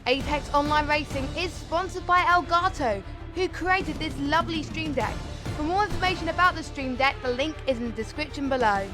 Apex Online Racing is sponsored by Elgato, who created this lovely Stream Deck. For more information about the Stream Deck, the link is in the description below.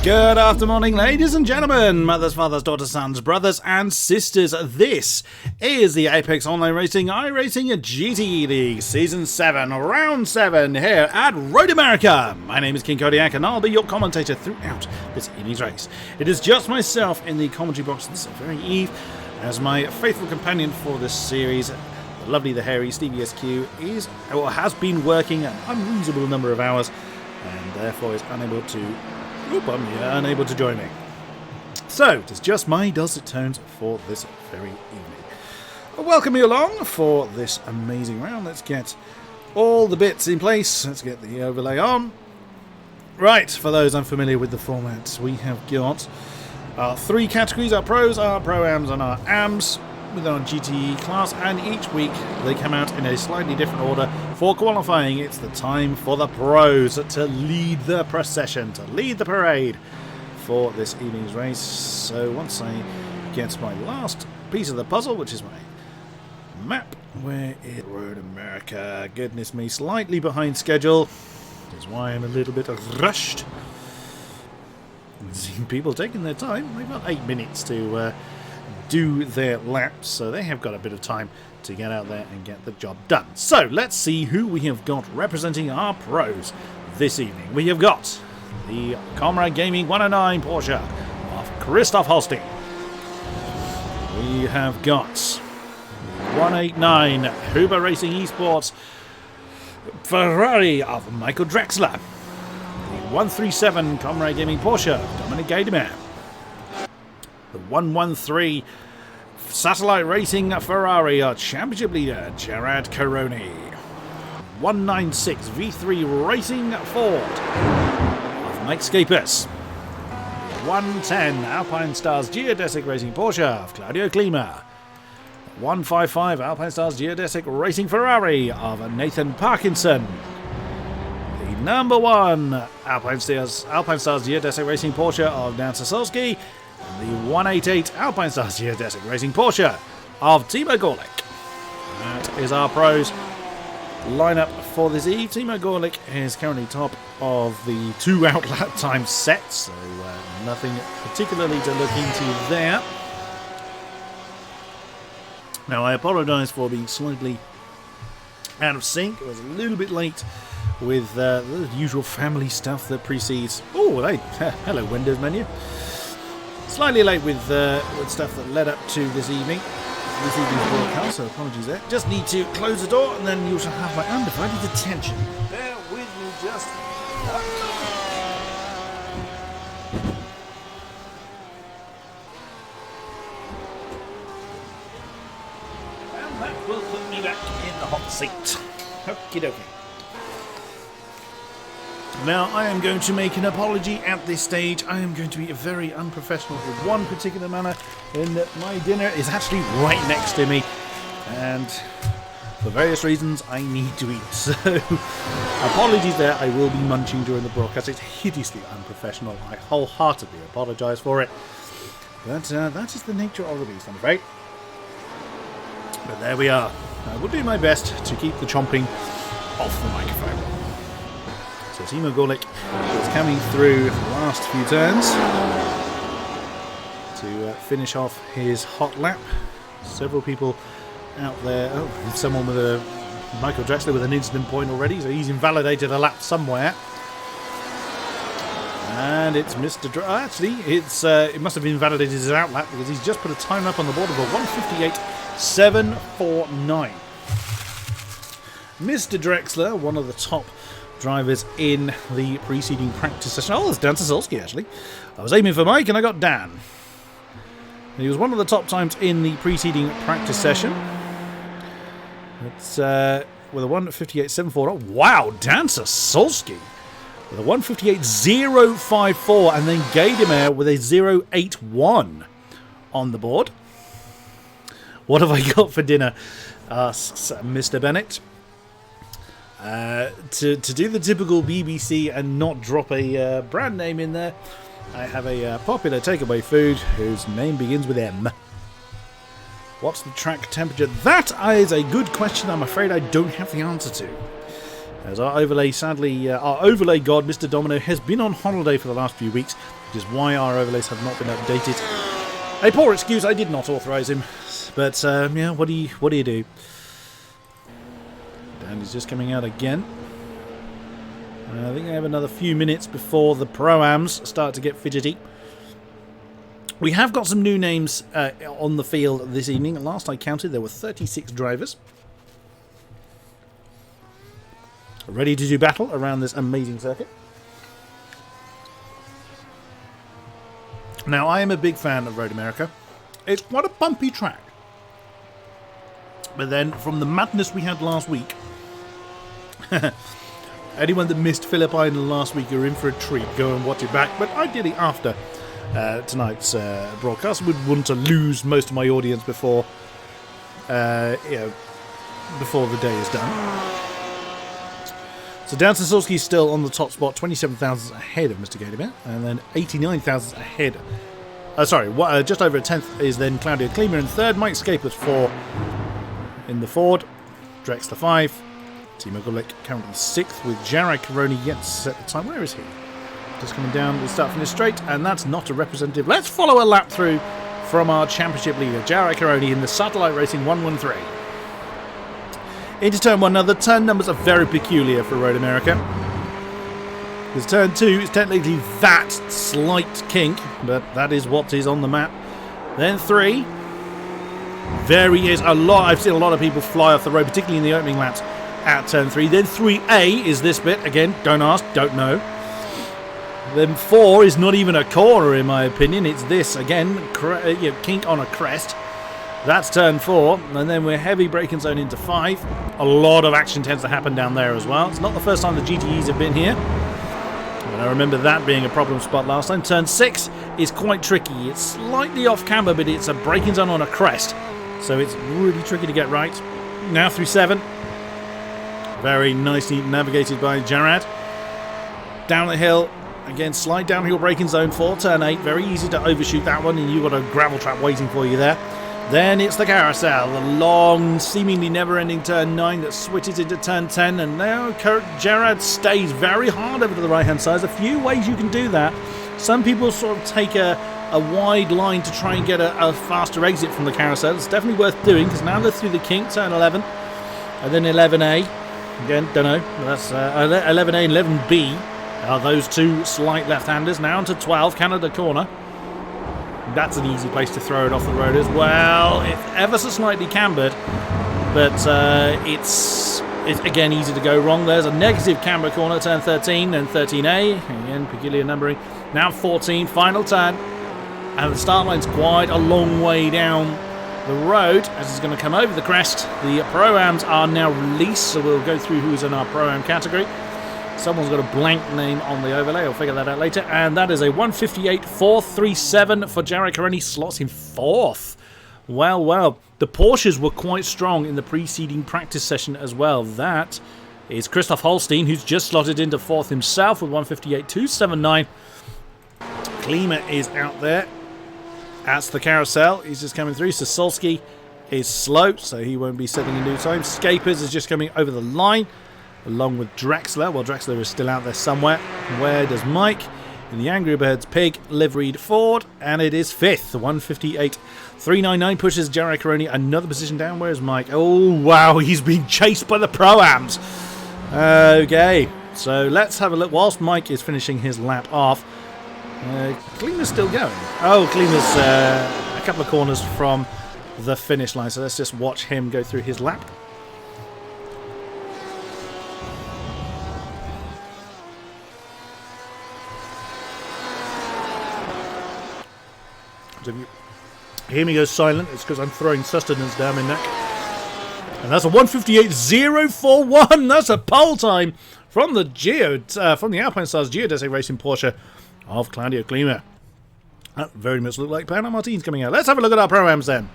Good afternoon, ladies and gentlemen, mothers, fathers, daughters, sons, brothers and sisters. This is the Apex Online Racing iRacing GTE League Season 7, Round 7 here at Road America. My name is King-Kodiak and I'll be your commentator throughout this evening's race. It is just myself in the commentary box this very eve as my faithful companion for this series, the lovely, the hairy Stevie SQ, is or has been working an unreasonable number of hours and therefore is unable to join me. So, it is just my dulcet tones for this very evening. Welcome you along for this amazing round. Let's get all the bits in place. Let's get the overlay on. Right, for those unfamiliar with the format, we have got our three categories, our pros, our pro-ams and our ams with our GTE class, and each week they come out in a slightly different order. For qualifying, it's the time for the pros to lead the procession, to lead the parade for this evening's race. So once I get my last piece of the puzzle, which is my map, where is Road America? Goodness me, slightly behind schedule. Which is why I'm a little bit rushed. I've seen people taking their time. They've got 8 minutes to do their laps, so they have got a bit of time to get out there and get the job done. So let's see who we have got representing our pros this evening. We have got the Comrade Gaming 109 Porsche of Christoph Holstein. We have got 189 Huber Racing Esports Ferrari of Michael Drexler. The 137 Comrade Gaming Porsche of Dominic Gaidemer. The 113 Satellite Racing Ferrari Championship leader Gerard Caroni. 196 V3 Racing Ford of Mike Scapus. 110 Alpine Stars Geodesic Racing Porsche of Claudio Klima. 155 Alpine Stars Geodesic Racing Ferrari of Nathan Parkinson. The number 1 Alpine Stars Geodesic Racing Porsche of Dan Sasolski. And the 188 Alpine Stars Geodesic Racing Porsche of Timo Gorlick. That is our pros lineup for this eve. Timo Gorlick is currently top of the 2 outlap time set, so nothing particularly to look into there. Now, I apologise for being slightly out of sync. I was a little bit late with the usual family stuff that precedes. Oh, hey, hello, Windows menu. Slightly late with stuff that led up to this evening's broadcast, so apologies there. Just need to close the door and then you shall have my undivided attention. Bear with me just. And that will put me back in the hot seat. Okie dokie. Now, I am going to make an apology at this stage. I am going to be very unprofessional with one particular manner, in that my dinner is actually right next to me, and for various reasons, I need to eat. So, apologies there. I will be munching during the broadcast. It's hideously unprofessional. I wholeheartedly apologise for it. But that is the nature of the beast, I'm afraid. But there we are. I will do my best to keep the chomping off the microphone. So Timo Gorlick is coming through the last few turns to finish off his hot lap. Several people out there. Oh, someone with a Michael Drexler with an incident point already, so he's invalidated a lap somewhere. And it's Mr. Actually, it must have invalidated his outlap because he's just put a time up on the board of a 1:58.749. Mr. Drexler, one of the top drivers in the preceding practice session. Oh, there's Dan Sasolski, actually. I was aiming for Mike and I got Dan. He was one of the top times in the preceding practice session. It's with a 1:58.74. Wow, Dancer Solski with a 1:58.054, and then Gadamer with a 0.81 on the board. What have I got for dinner? Asks Mr. Bennett. To do the typical BBC and not drop a brand name in there, I have a popular takeaway food whose name begins with M. What's the track temperature? That is a good question. I'm afraid I don't have the answer to. As our overlay, sadly, our overlay god, Mr. Domino, has been on holiday for the last few weeks, which is why our overlays have not been updated. A poor excuse, I did not authorise him. But, yeah, what do you do? And he's just coming out again. I think they have another few minutes before the Pro-Ams start to get fidgety. We have got some new names on the field this evening. Last I counted, there were 36 drivers ready to do battle around this amazing circuit. Now, I am a big fan of Road America. It's quite a bumpy track. But then, from the madness we had last week, anyone that missed Phillip Island last week, you're in for a treat. Go and watch it back. But ideally after tonight's broadcast, I would want to lose most of my audience before before the day is done. So Dan Sasolski's still on the top spot, 27,000 ahead of Mr. Gadamer, and then 89,000 ahead. Just over a tenth is then Claudia Klima in third, Mike Scapers 4 in the Ford, Drexler 5, Timo Gulick currently 6th with Jarek Karoni yet to set the time. Where is he? Just coming down the start finish straight, and that's not a representative. Let's follow a lap through from our championship leader, Jarek Karoni, in the Satellite Racing 113. Into turn 1. Now, the turn numbers are very peculiar for Road America. Because turn 2 is technically that slight kink, but that is what is on the map. Then 3. I've seen a lot of people fly off the road, particularly in the opening laps at turn 3. Then 3A is this bit. Again, don't ask, don't know. Then 4 is not even a corner, in my opinion. It's this, again, kink on a crest. That's turn 4, and then we're heavy braking zone into 5. A lot of action tends to happen down there as well. It's not the first time the GTEs have been here, and I remember that being a problem spot last time. Turn 6 is quite tricky. It's slightly off camber, but it's a braking zone on a crest, so it's really tricky to get right. Now through 7. Very nicely navigated by Jarad. Down the hill. Again, slight downhill braking zone for turn 8. Very easy to overshoot that one, and you've got a gravel trap waiting for you there. Then it's the carousel, the long, seemingly never-ending turn 9 that switches into turn 10, and now Jarad stays very hard over to the right-hand side. There's a few ways you can do that. Some people sort of take a wide line to try and get a faster exit from the carousel. It's definitely worth doing, because now they're through the kink, turn 11, and then 11A. Again, don't know. That's 11A and 11B are those two slight left-handers. Now onto 12, Canada corner. That's an easy place to throw it off the road as well. It's ever so slightly cambered, but it's again easy to go wrong. There's a negative camber corner, turn 13 and 13A. Again, peculiar numbering. Now 14, final turn. And the start line's quite a long way down the road as it's going to come over the crest. The Pro-Ams are now released, so we'll go through who's in our Pro-Am category. Someone's got a blank name on the overlay. I'll figure that out later. And that is a 1:58.437 for Jarek Karoni. Slots in 4th. Well. The Porsches were quite strong in the preceding practice session as well. That is Christoph Holstein, who's just slotted into 4th himself with 1:58.279. Klima is out there. That's the carousel. He's just coming through. Sasolski is slow, so he won't be setting a new time. Scapers is just coming over the line, along with Drexler. Well, Drexler is still out there somewhere. Where does Mike? In the Angry Birds Pig liveried Ford, and it is 5th. 1:58.399 pushes Jarek Karoni another position down. Where's Mike? Oh, wow, he's being chased by the Pro-Ams. Okay, so let's have a look. Whilst Mike is finishing his lap off, Klima's still going. Oh, Klima's a couple of corners from the finish line, so let's just watch him go through his lap. Hear me go silent, it's because I'm throwing sustenance down my neck. And that's a 1:58.041. That's a pole time from the Alpine Stars Geodesic Racing Porsche of Claudio Klima. That very much looked like Paolo Martins coming out. Let's have a look at our programs then.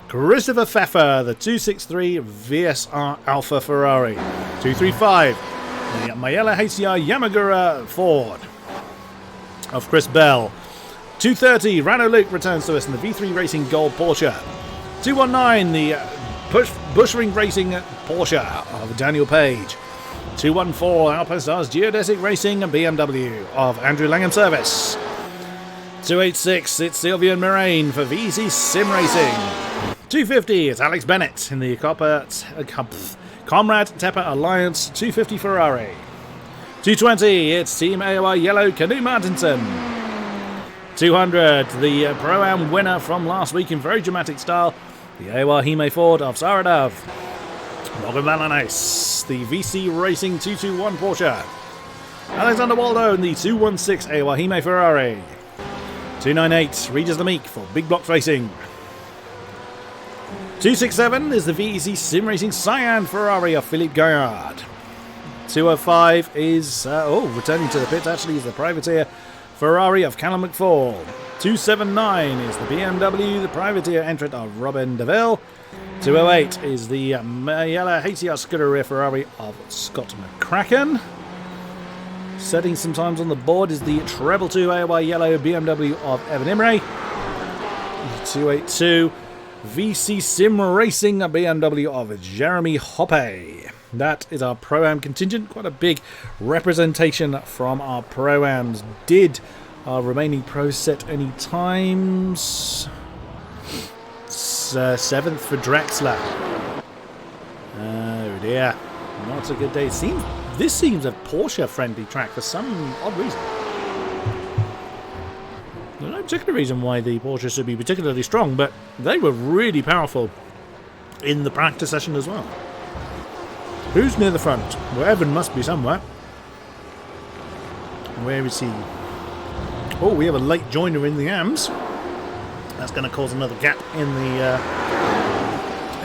Christopher Pfeffer, the 263 VSR Alpha Ferrari. 235, the Mayella HCR Yamagura Ford of Chris Bell. 230, Rano Luke returns to us in the V3 Racing Gold Porsche. 219, the Bushring Racing Porsche of Daniel Page. 214, Alpine Stars Geodesic Racing BMW of Andrew Langham Service. 286, it's Sylvian Moraine for VC Sim Racing. 250, it's Alex Bennett in the Comrade Tepper Alliance 250 Ferrari. 220, it's Team AOR Yellow Canoe Martinson. 200, the Pro-Am winner from last week in very dramatic style, the AOR Hime Ford of Saradov. Morgan Valanis, the VC Racing 221 Porsche. Alexander Waldo in the 216 AOR Hime Ferrari. 298, Regis Lamique for Big Blocks Racing. 267 is the VEC Sim Racing Cyan Ferrari of Philippe Gaillard. 205 is, returning to the pits actually, is the Privateer Ferrari of Callum McFall. 279 is the BMW, the Privateer entrant of Robin DeVille. 208 is the Mayella HCR Scuderia Ferrari of Scott McCracken. Setting sometimes on the board is the Treble 2 AOR Yellow BMW of Evan Imre. 282 VC Sim Racing BMW of Jeremy Hoppe. That is our Pro-Am contingent. Quite a big representation from our Pro-Ams. Did our remaining pros set any times? 7th for Drexler. Oh dear. Not a good day. This seems a Porsche-friendly track for some odd reason. There's no particular reason why the Porsche should be particularly strong, but they were really powerful in the practice session as well. Who's near the front? Well, Evan must be somewhere. Where is he? Oh, we have a late joiner in the AMs. That's going to cause another gap in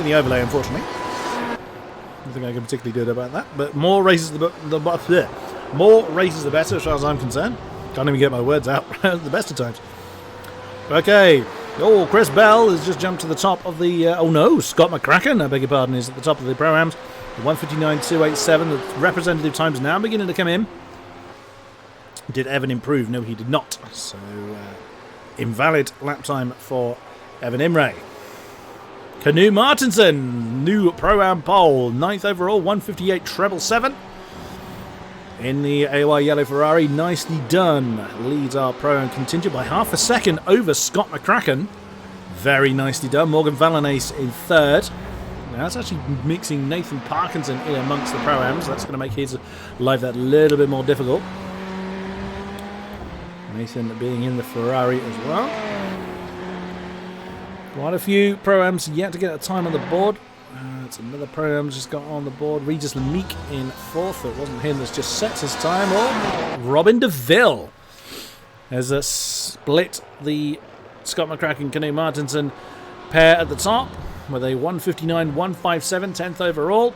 the overlay, unfortunately. Nothing I can particularly do about that, but more races the better as far as I'm concerned. Can't even get my words out at the best of times. Okay. Oh, Chris Bell has just jumped to the top of the... Scott McCracken, I beg your pardon, is at the top of the Pro-Ams. 159.287. The representative times now beginning to come in. Did Evan improve? No, he did not. So, invalid lap time for Evan Imre. Canoe Martinson, new Pro-Am pole. 9th overall, 158.777. In the AOR Yellow Ferrari, nicely done. Leads our Pro-Am contingent by half a second over Scott McCracken. Very nicely done. Morgan Valanes in 3rd. Now that's actually mixing Nathan Parkinson in amongst the Pro-Ams. That's going to make his life that little bit more difficult. Nathan being in the Ferrari as well. Quite a few Pro-Ams yet to get a time on the board. It's another Pro-Am just got on the board. Regis Lamique in 4th. It wasn't him that's just set his time. Or Robin DeVille has split the Scott McCracken Canoe Martinson pair at the top with a 159.157, 10th overall.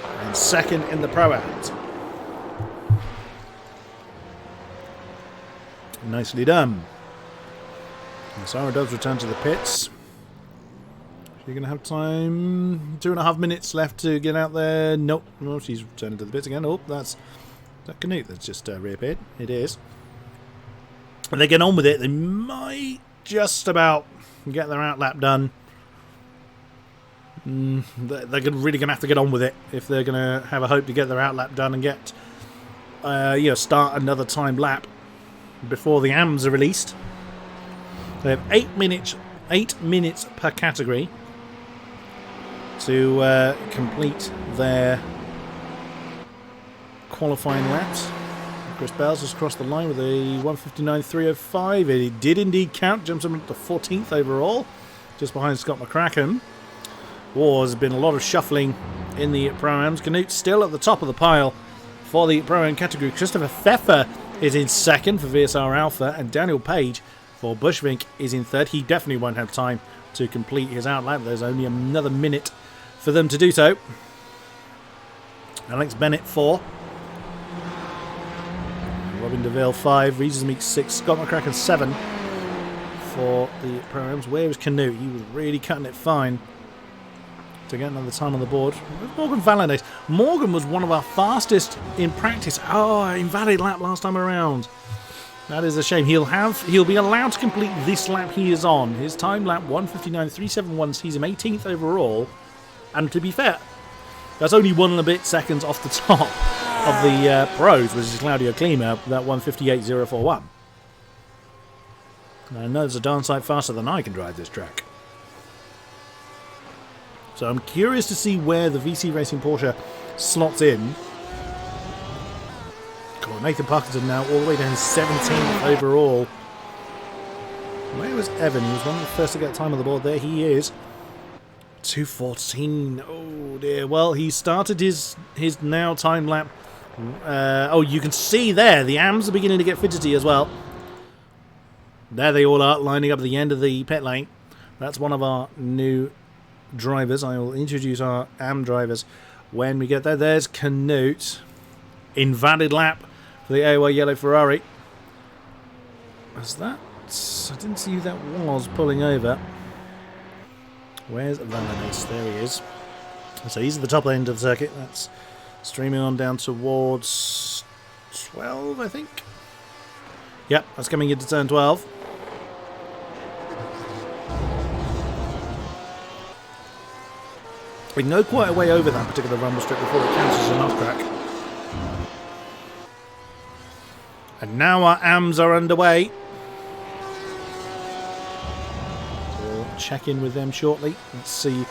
And 2nd in the Pro-Ams. Nicely done. And Sarah does return to the pits. She's going to have time. 2.5 minutes left to get out there. Nope. No, she's returning to the pits again. Oh, that's that Canute that's just reappeared. It is. If they get on with it, they might just about get their outlap done. They're really going to have to get on with it if they're going to have a hope to get their outlap done and get, start another time lap before the AMs are released. They have 8 minutes per category to complete their qualifying laps. Chris Bells has crossed the line with a 159.305. It did indeed count. Jumps him to 14th overall, just behind Scott McCracken. There's been a lot of shuffling in the Pro-Ams. Canute still at the top of the pile for the Pro-Am category. Christopher Pfeffer is in 2nd for VSR Alpha, and Daniel Page for Bushvink is in third. He definitely won't have time to complete his outlap. There's only another minute for them to do so. Alex Bennett 4. Robin DeVille 5. Regis Meek 6. Scott McCracken 7 for the programs. Where was Canute? He was really cutting it fine to get another time on the board. Morgan Valadace. Morgan was one of our fastest in practice. Oh, invalid lap last time around. That is a shame. He'll be allowed to complete this lap he is on. His time lap 1:59.371 sees him 18th overall. And to be fair, that's only 1 and a bit seconds off the top of the pros, which is Claudio Klima, that 1:58.041. I know it's a darn sight faster than I can drive this track. So I'm curious to see where the VC Racing Porsche slots in. God, Nathan Parkinson now all the way down to 17th overall. Where was Evan? He was one of the first to get time on the board. There he is. 2:14. Oh dear. Well, he started his now time lap. Oh, you can see there the AMs are beginning to get fidgety as well. There they all are, lining up at the end of the pit lane. That's one of our new drivers. I will introduce our AM drivers when we get there. There's Canute. Invalid lap for the AOR yellow Ferrari. Was that? I didn't see who that was pulling over. Where's Valadace? There he is. So he's at the top end of the circuit. That's streaming on down towards 12, I think. Yep, that's coming into turn 12. We can go quite a way over that particular rumble strip before it counts as an off track. And now our AMs are underway. We'll check in with them shortly. Let's see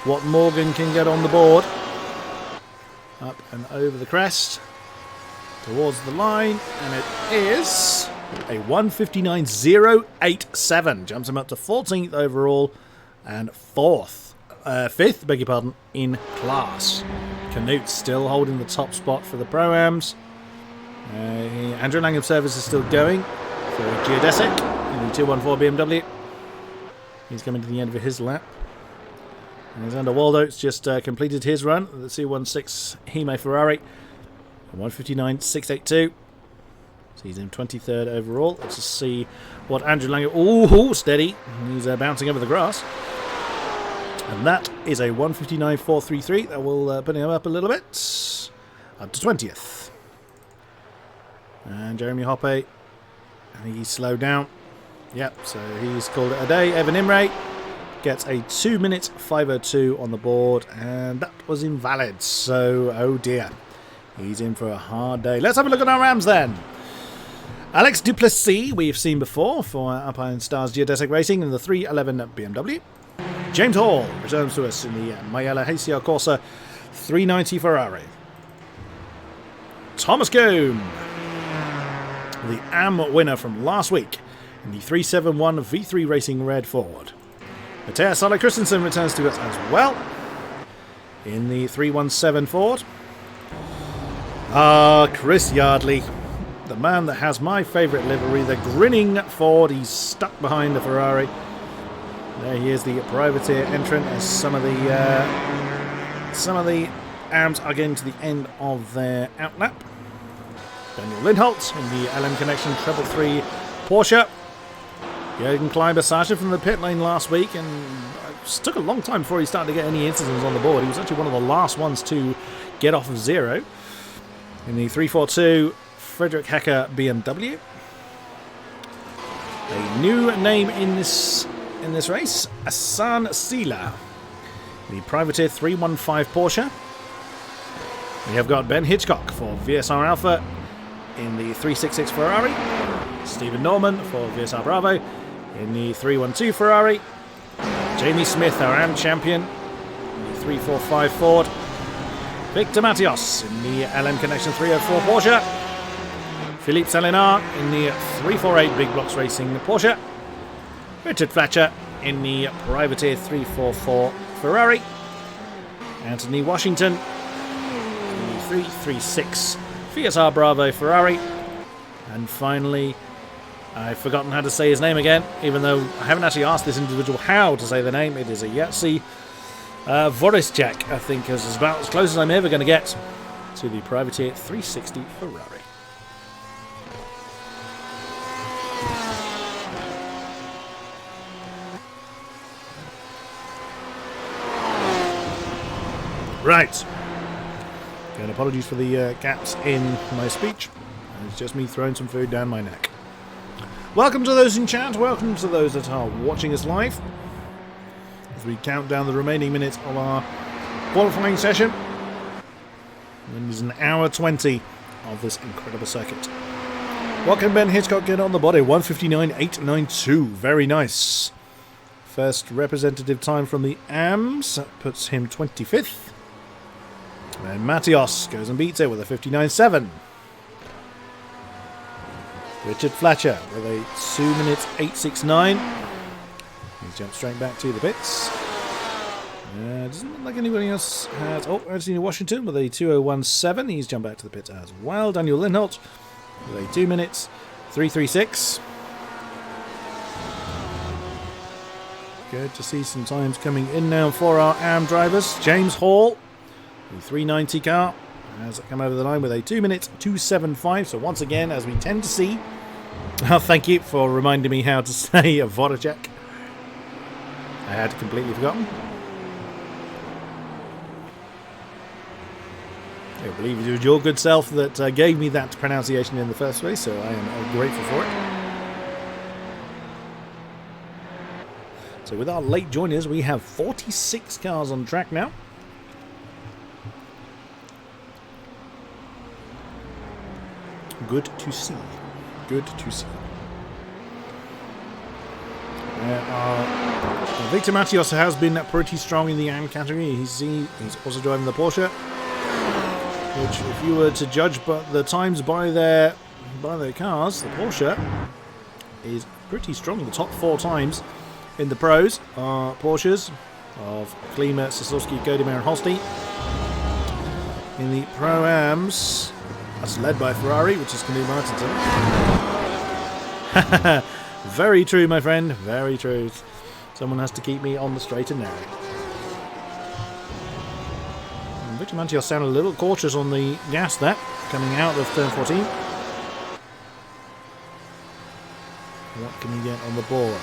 what Morgan can get on the board. Up and over the crest. Towards the line. And it is a 1:59.087. Jumps him up to 14th overall and 5th, beg your pardon, in class. Canute still holding the top spot for the Pro-Ams. Andrew Langham's service is still going for Geodesic in the 214 BMW. He's coming to the end of his lap. And Alexander Waldo's just completed his run. The 216 Hime Ferrari. 1:59.682. Sees him 23rd overall. Let's just see what Andrew Langham... Oh, steady. He's bouncing over the grass. And that is a 1:59.433. That will put him up a little bit. Up to 20th. And Jeremy Hoppe, I think he's slowed down. Yep, so he's called it a day. Evan Imre gets a 2-minute 5:02 on the board. And that was invalid. So, oh dear. He's in for a hard day. Let's have a look at our Rams then. Alex Duplessis, we've seen before for Alpine Stars Geodesic Racing in the 311 BMW. James Hall returns to us in the Mayella HCR Corsa 390 Ferrari. Thomas Goom, the AM winner from last week in the 371 V3 Racing Red Ford. Matthias Sola Christensen returns to us as well in the 317 Ford. Chris Yardley, the man that has my favourite livery, the grinning Ford. He's stuck behind the Ferrari. There he is, the privateer entrant, as some of the AMs are getting to the end of their outlap. Daniel Lindholt in the LM Connection Treble 3 Porsche. Jürgen Kleiber started from the pit lane last week, and it took a long time before he started to get any incidents on the board. He was actually one of the last ones to get off of zero. In the 342 Frederick Hecker BMW. A new name in this race, Asan Sila, the privateer 315 Porsche. We have got Ben Hitchcock for VSR Alpha in the 366 Ferrari. Stephen Norman for VSR Bravo in the 312 Ferrari. Jamie Smith, our AM champion, in the 345 Ford. Victor Matios in the LM Connection 304 Porsche. Philippe Salinar in the 348 Big Blocks Racing Porsche. Richard Fletcher in the Privateer 344 Ferrari. Anthony Washington in the 336 VSR Bravo Ferrari. And finally, I've forgotten how to say his name again, even though I haven't actually asked this individual how to say the name. It is a Yahtzee Voricek, I think, is about as close as I'm ever going to get to the Privateer 360 Ferrari. Right. Again, apologies for the gaps in my speech. It's just me throwing some food down my neck. Welcome to those in chat. Welcome to those that are watching us live. As we count down the remaining minutes of our qualifying session. And it is an hour 20 of this incredible circuit. Welcome Ben Hitchcock, get on the body. 1:59.892. Very nice. First representative time from the AMS. That puts him 25th. And Matthias goes and beats it with a 59.7. Richard Fletcher with a 2:8.69. He's jumped straight back to the pits. Doesn't look like anybody else has... Oh, Anthony Washington with a 2:01.7. He's jumped back to the pits as well. Daniel Lindholt with a 2:3.36. Good to see some times coming in now for our AM drivers. James Hall, the 390 car, has come over the line with a 2:2.75. So once again, as we tend to see... Oh, thank you for reminding me how to say a Voricek. I had completely forgotten. I believe it was your good self that gave me that pronunciation in the first place, so I am grateful for it. So with our late joiners, we have 46 cars on track now. Good to see. Good to see. Victor Matios has been pretty strong in the AM category. He's also driving the Porsche, which, if you were to judge the times by their cars, the Porsche is pretty strong. The top 4 times in the pros are Porsches of Klima, Sosowski, Godimer, and Holstein. In the Pro-Ams, that's led by Ferrari, which is Canu Martinson. Very true, my friend. Very true. Someone has to keep me on the straight and narrow. And Victor Mantios sounded a little cautious on the gas there, coming out of turn 14. What can he get on the board?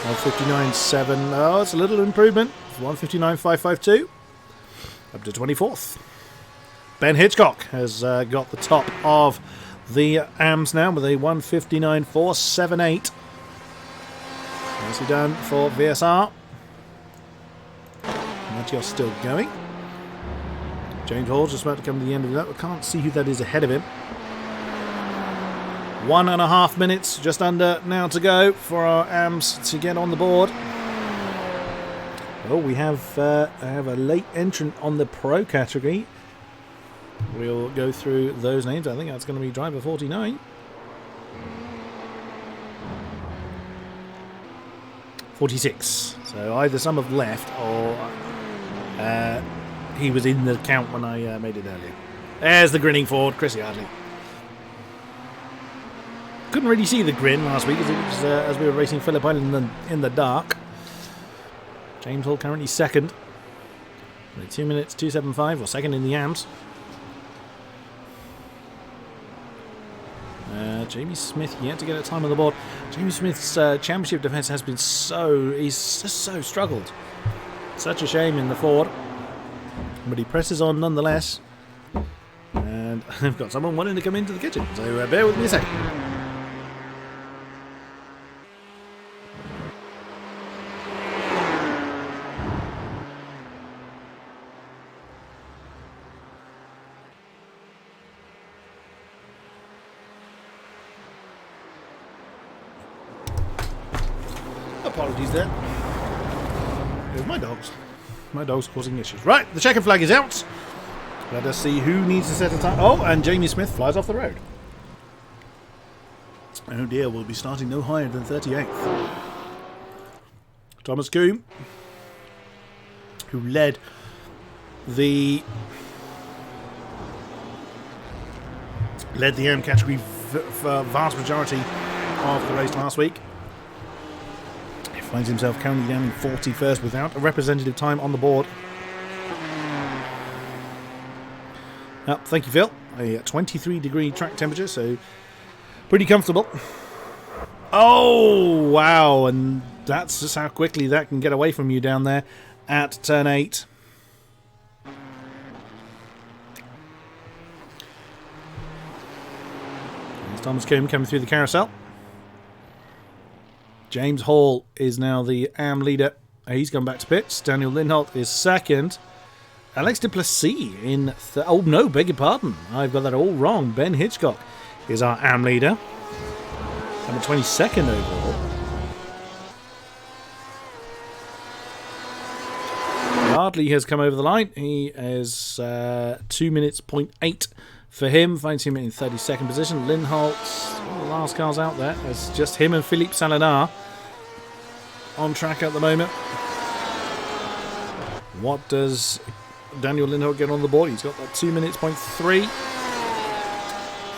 1:59.7. Oh, it's a little improvement. 1:59.552. Up to 24th. Ben Hitchcock has got the top of the AMS now with a 1:59.478. Nicely done for VSR. Matthias still going. James Hall just about to come to the end of that. I can't see who that is ahead of him. 1.5 minutes, just under now to go for our AMS to get on the board. Oh, we have a late entrant on the Pro category. We'll go through those names. I think that's going to be driver 49. 46. So either some have left or he was in the count when I made it earlier. There's the grinning Ford, Chrissy Hartley. Couldn't really see the grin last week as we were racing Phillip Island in the dark. James Hall currently second. 2:2.75, or second in the AMS. Jamie Smith yet to get a time on the board. Jamie Smith's championship defence has been he's just so struggled. Such a shame in the Ford. But he presses on nonetheless. And I've got someone wanting to come into the kitchen, so bear with me a second. Apologies there. Here's my dogs. My dog's causing issues. Right, the checkered flag is out. Let us see who needs to set a time. Oh, and Jamie Smith flies off the road. Oh dear, we'll be starting no higher than 38th. Thomas Coombe, who led the AM category for vast majority of the race last week. He finds himself currently down in 41st without a representative time on the board. Thank you, Phil. A 23-degree track temperature, so pretty comfortable. Oh, wow, and that's just how quickly that can get away from you down there at turn 8. There's Thomas Combe coming through the carousel. James Hall is now the AM leader. He's gone back to pits. Daniel Lindholt is second. Alex Duplessis in... oh, no, beg your pardon. I've got that all wrong. Ben Hitchcock is our AM leader. Number 22nd overall. Yardley has come over the line. He is 2 minutes, 0.8 for him. Finds him in 32nd position. Lindholt, the last cars out there. It's just him and Philippe Salinar on track at the moment. What does Daniel Lindholt get on the board? He's got that 2 minutes, 0.3.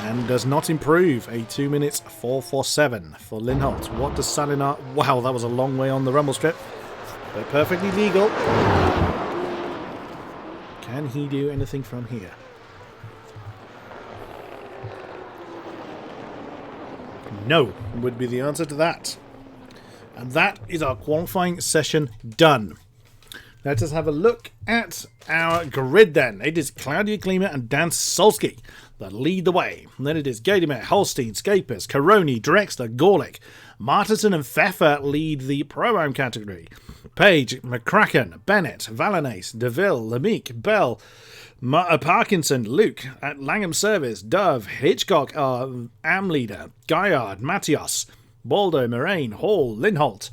And does not improve. A 2 minutes, 4:47 for Lindholt. What does Salinar... wow, that was a long way on the rumble strip. But perfectly legal. Can he do anything from here? No, would be the answer to that. And that is our qualifying session done. Let us have a look at our grid then. It is Claudia Klima and Dan Solski that lead the way. And then it is Gadamer, Holstein, Scapers, Caroni, Drexler, Gorlick, Martinson and Pfeffer lead the Pro-Am category. Page, McCracken, Bennett, Valanace, DeVille, Lamique, Bell, Parkinson, Luke, at Langham Service, Dove, Hitchcock, AM leader, Gaillard, Matthias, Baldo, Moraine, Hall, Lindholt,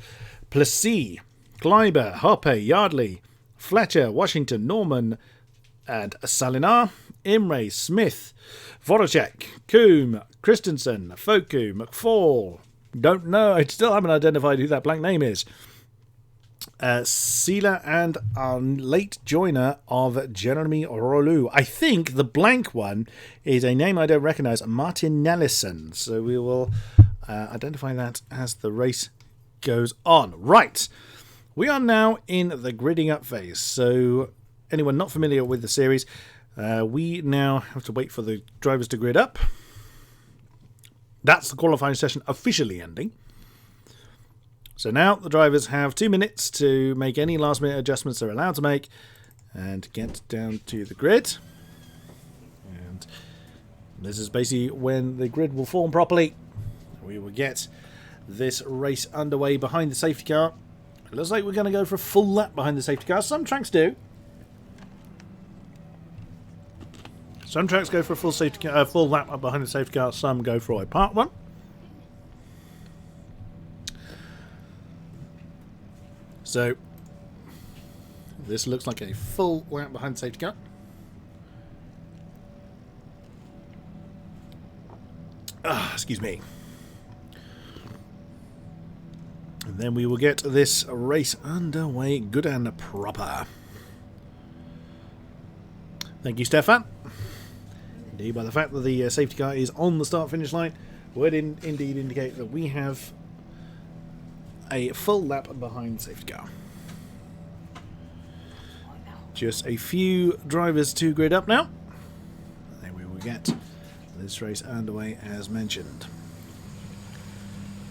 Plessis, Kleiber, Hoppe, Yardley, Fletcher, Washington, Norman, and Salinar, Imre, Smith, Voracek, Coombe, Christensen, Foku, McFall. Don't know, I still haven't identified who that blank name is. Sela and our late joiner of Jeremy Rolou. I think the blank one is a name I don't recognise, Martin Nellison. So we will identify that as the race goes on. Right. We are now in the gridding up phase, so anyone not familiar with the series, we now have to wait for the drivers to grid up. That's the qualifying session officially ending. So now the drivers have 2 minutes to make any last minute adjustments they're allowed to make and get down to the grid. And this is basically when the grid will form properly. We will get this race underway behind the safety car. It looks like we're going to go for a full lap behind the safety car. Some tracks do. Some tracks go for a full lap up behind the safety car. Some go for a part one. So this looks like a full lap behind the safety car. Excuse me. And then we will get this race underway good and proper. Thank you, Stefan. Indeed, by the fact that the safety car is on the start-finish line would indeed indicate that we have a full lap behind the safety car. Just a few drivers to grid up now. Then we will get this race underway as mentioned.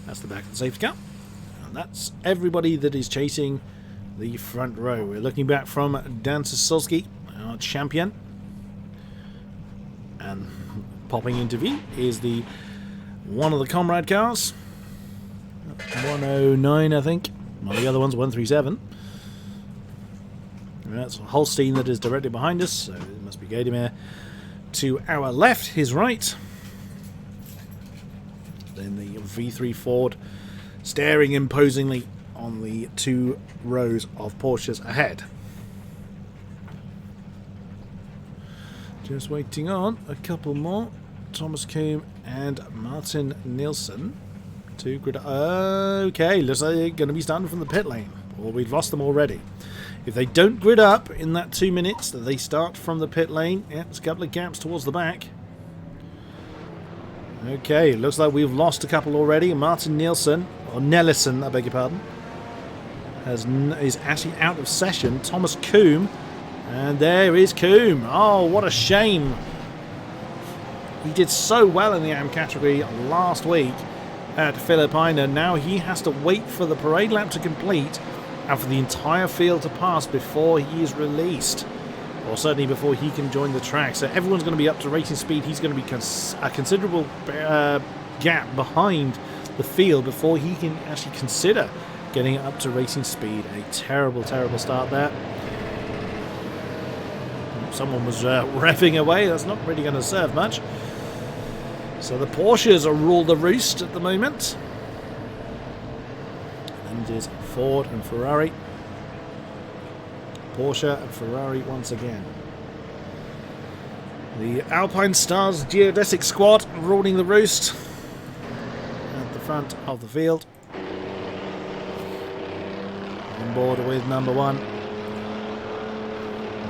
That's the back of the safety car. And that's everybody that is chasing the front row. We're looking back from Dan Sasolski, our champion. And popping into view is the one of the comrade cars. 109, I think. Well, the other one's 137. And that's Holstein that is directly behind us, so it must be Gadamer to our left, his right. Then the V3 Ford staring imposingly on the 2 rows of Porsches ahead. Just waiting on a couple more. Thomas Combe and Martin Nielsen to grid. Okay, looks like they're going to be starting from the pit lane. Or we've lost them already. If they don't grid up in that 2 minutes that they start from the pit lane, yeah, it's a couple of gaps towards the back. Okay, looks like we've lost a couple already. Martin Nielsen, or Nellison, I beg your pardon, is actually out of session. Thomas Coombe, and there is Coombe. Oh, what a shame. He did so well in the AM category last week at Philippina. Now he has to wait for the parade lap to complete and for the entire field to pass before he is released, or certainly before he can join the track. So everyone's going to be up to racing speed. He's going to be a considerable gap behind the field before he can actually consider getting up to racing speed. A terrible, terrible start there. Someone was revving away. That's not really going to serve much. So the Porsches rule the roost at the moment. And it is Ford and Ferrari. Porsche and Ferrari once again. The Alpine Stars geodesic squad ruling the roost at the front of the field. On board with number 1.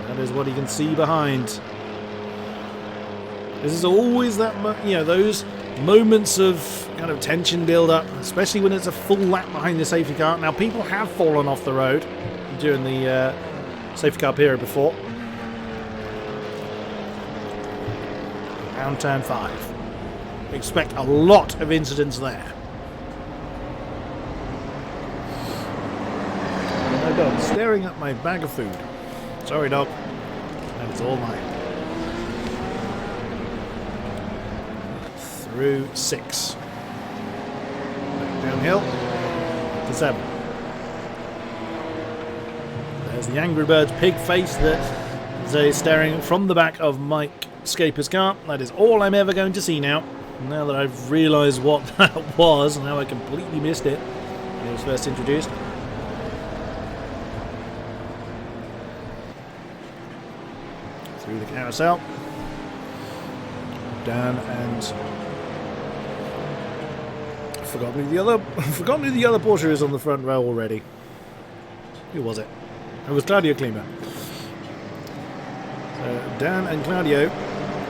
That is what you can see behind. This is always that, those moments of kind of tension build up, especially when it's a full lap behind the safety car. Now, people have fallen off the road during the safety car period before. Round turn 5. Expect a lot of incidents there. My dog staring at my bag of food. Sorry, dog. And it's all mine. Through 6. Back downhill to 7. There's the Angry Birds pig face that is staring from the back of Mike Scaper's car. That is all I'm ever going to see now. Now that I've realised what that was, and how I completely missed it when it was first introduced. Through the carousel. Down and forgotten who the other Porsche is on the front row already. Who was it? It was Claudio Klima. So Dan and Claudio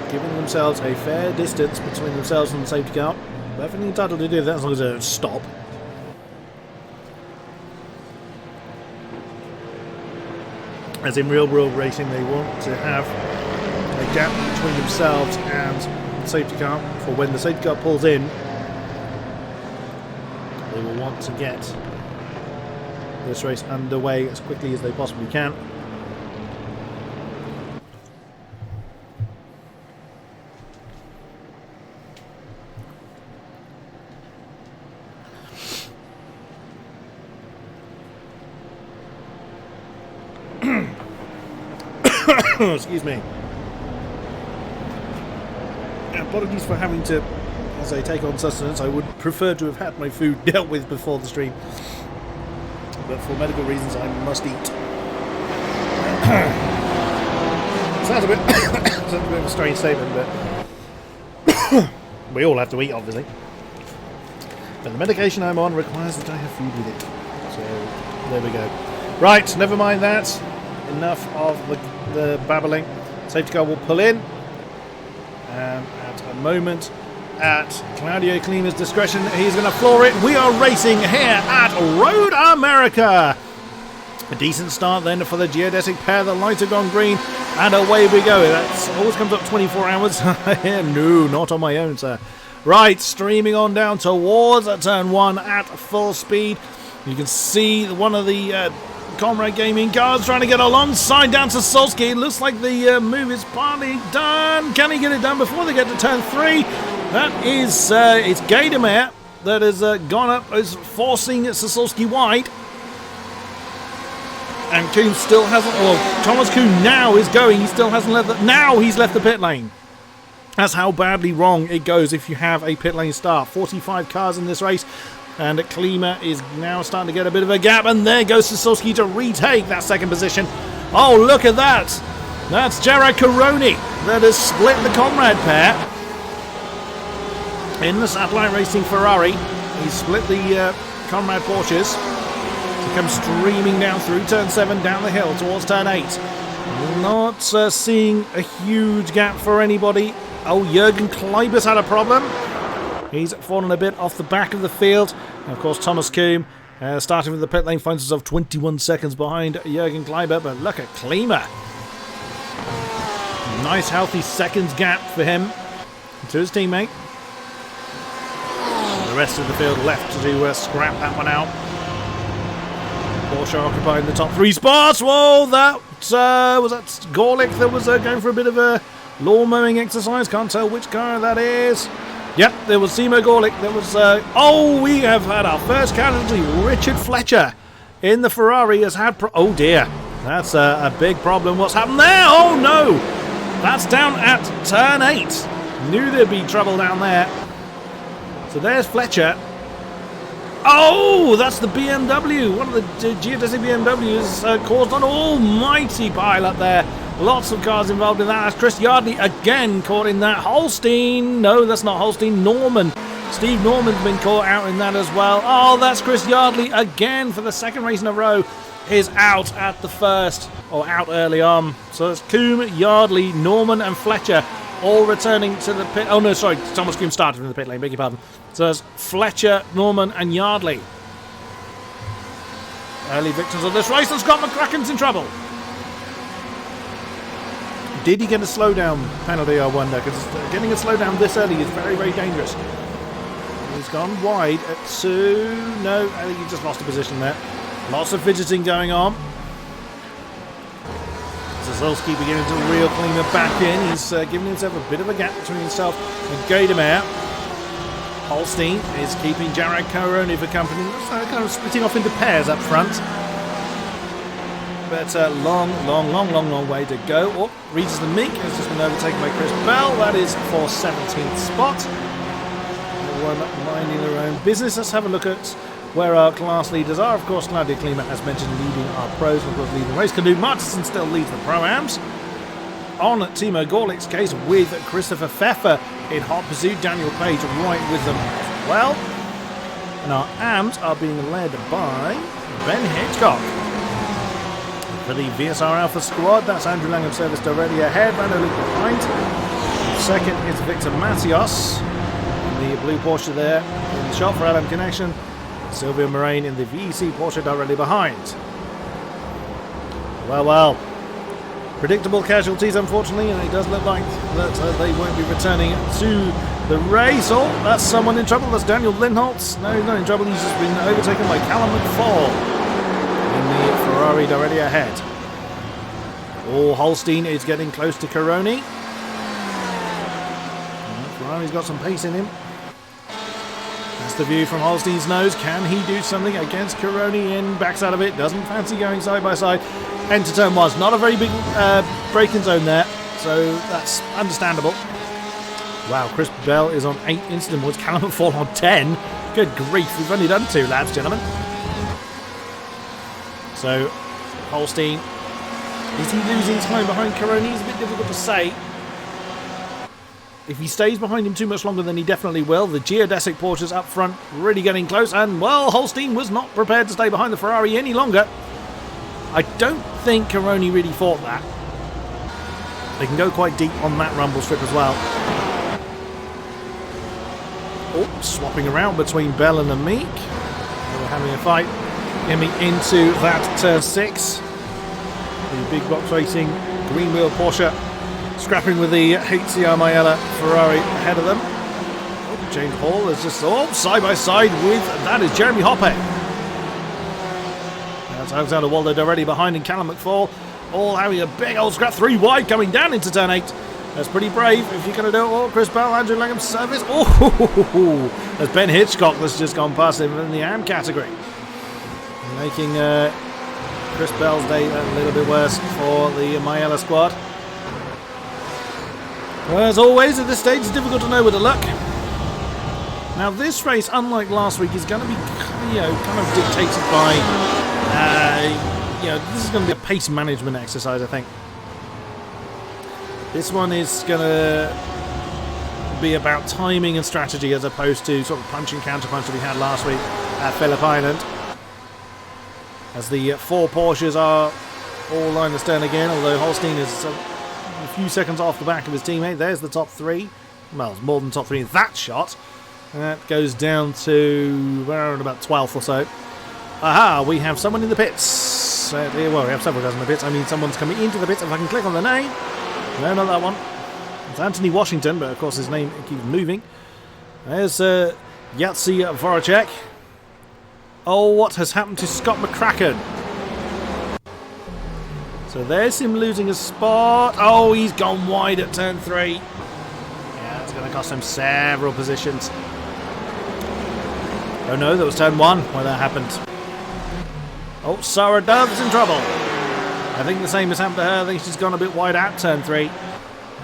giving themselves a fair distance between themselves and the safety car. Perfectly entitled to do that as long as they don't stop. As in real world racing, they want to have a gap between themselves and the safety car for when the safety car pulls in. They will want to get this race underway as quickly as they possibly can. Excuse me. Apologies for having to, as I take on sustenance. I would prefer to have had my food dealt with before the stream, but for medical reasons I must eat. Sounds a bit of a strange statement, but we all have to eat, obviously. But the medication I'm on requires that I have food with it. So there we go. Right, never mind that. Enough of the babbling. Safety car will pull in, and at a moment at Claudio Klima's discretion, he's going to floor it. We are racing here at Road America. A decent start then for the geodesic pair. The lights have gone green, and away we go. That always comes up 24 hours. No, not on my own, sir. Right, streaming on down towards turn 1 at full speed. You can see one of the Comrade Gaming cars trying to get alongside down to Solski. It looks like the move is partly done. Can he get it done before they get to turn 3? That is, it's Gaidemeyer that has gone up, is forcing Sasolski wide. And Kuhn still hasn't, or Thomas Kuhn now is going, he still hasn't left, now he's left the pit lane. That's how badly wrong it goes if you have a pit lane start. 45 cars in this race. And Klima is now starting to get a bit of a gap, and there goes Sasolski to retake that second position. Oh, look at that! That's Gerard Caroni that has split the Comrade pair in the Satellite Racing Ferrari. He's split the Comrade Porsches to come streaming down through turn 7, down the hill towards turn 8. Not seeing a huge gap for anybody. Oh, Jürgen Kleibus had a problem. He's fallen a bit off the back of the field. And of course, Thomas Kuhn, starting with the pit lane, finds himself 21 seconds behind Jürgen Kleiber. But look at Klima. Nice, healthy seconds gap for him to his teammate. The rest of the field left to scrap that one out. Porsche occupying the top 3 spots. Whoa, that was that Gorlick that was going for a bit of a lawn mowing exercise. Can't tell which car that is. Yep, there was Timo Gorlick. There was. Oh, we have had our first casualty. Richard Fletcher in the Ferrari has had. Oh dear, that's a big problem. What's happened there? Oh no, that's down at turn 8. Knew there'd be trouble down there. So there's Fletcher. Oh, that's the BMW. One of the geodesic BMWs caused an almighty pile up there. Lots of cars involved in that. That's Chris Yardley again caught in that. Holstein. No, that's not Holstein. Norman. Steve Norman's been caught out in that as well. Oh, that's Chris Yardley again for the second race in a row. Is out at the first, or out early on. So it's Kuhn, Yardley, Norman and Fletcher all returning to the pit. Oh no, sorry, Thomas Kuhn started from the pit lane, beg your pardon. So it's Fletcher, Norman and Yardley. Early victims of this race, and Scott McCracken's in trouble. Did he get a slowdown penalty, I wonder? Because getting a slowdown this early is very, very dangerous. He's gone wide at 2. No, I think he just lost a position there. Lots of fidgeting going on. Zazulski beginning to reel Klima back in. He's giving himself a bit of a gap between himself and Gadamer. Holstein is keeping Jared Coroni for company. Kind of splitting off into pairs up front. But long way to go. Oh, Regis the Meek has just been overtaken by Chris Bell. That is for 17th spot. Everyone minding their own business. Let's have a look at where our class leaders are. Of course, Claudia Klima, as mentioned, leading our pros. Of course, leading the race. Canoe Martinson still leads the Pro-Ams. On Timo Gorlick's case with Christopher Pfeffer in hot pursuit. Daniel Page right with them as well. And our AMs are being led by Ben Hitchcock. For the VSR Alpha squad, that's Andrew Langham serviced already ahead. Van Luke behind. Second is Victor Matios. The blue Porsche there in the shot for LM Connection. Silvio Moraine in the VEC Porsche directly behind. Well. Predictable casualties, unfortunately, and it does look like that they won't be returning to the race. Oh, that's someone in trouble. That's Daniel Lindholtz. No, he's not in trouble. He's just been overtaken by Callum McFall in the Ferrari directly ahead. Oh, Holstein is getting close to Coroni. Ferrari's got some pace in him. That's the view from Holstein's nose. Can he do something against Coroni? In, backs out of it. Doesn't fancy going side by side. Enter turn was not a very big braking zone there, so that's understandable. Wow, Chris Bell is on 8 incident points. Callum McFall on 10. Good grief, we've only done 2 laps, gentlemen. So, Holstein, is he losing time behind Coroni? It's a bit difficult to say. If he stays behind him too much longer, then he definitely will. The geodesic Porsches up front really getting close, and well, Holstein was not prepared to stay behind the Ferrari any longer. I don't think Coroni really thought that. They can go quite deep on that rumble strip as well. Oh, swapping around between Bell and the Meek. They're having a fight. Getting into that turn 6. The big box racing green wheel Porsche scrapping with the HCR Mayella Ferrari ahead of them. Oh, James Hall is just side by side with, that is Jeremy Hoppe. Alexander Waldo already behind, and Callum McFall all having a big old scrap 3 wide coming down into turn 8. That's pretty brave if you're going to do it. Oh, Chris Bell, Andrew Langham's service. Oh, there's Ben Hitchcock that's just gone past him in the AM category, making Chris Bell's day a little bit worse for the Mayella squad. Well, as always at this stage, it's difficult to know where to look. Now, this race, unlike last week, is going to be kind of dictated by. This is going to be a pace management exercise, I think. This one is going to be about timing and strategy as opposed to sort of punch and counterpunch that we had last week at Phillip Island. As the 4 Porsches are all lined astern again, although Holstein is a few seconds off the back of his teammate. There's the top 3. Well, it's more than top 3 in that shot. That goes down to around about 12th or so. Aha, we have someone in the pits. Well, we have several guys in the pits. I mean, someone's coming into the pits. If I can click on the name. No, not that one. It's Anthony Washington, but of course his name keeps moving. There's Yahtzee Voracek. Oh, what has happened to Scott McCracken? So there's him losing a spot. Oh, he's gone wide at turn 3. Yeah, it's going to cost him several positions. Oh no, that was turn 1 where that happened. Oh, Sarah Dove's in trouble. I think the same has happened to her. I think she's gone a bit wide at turn 3.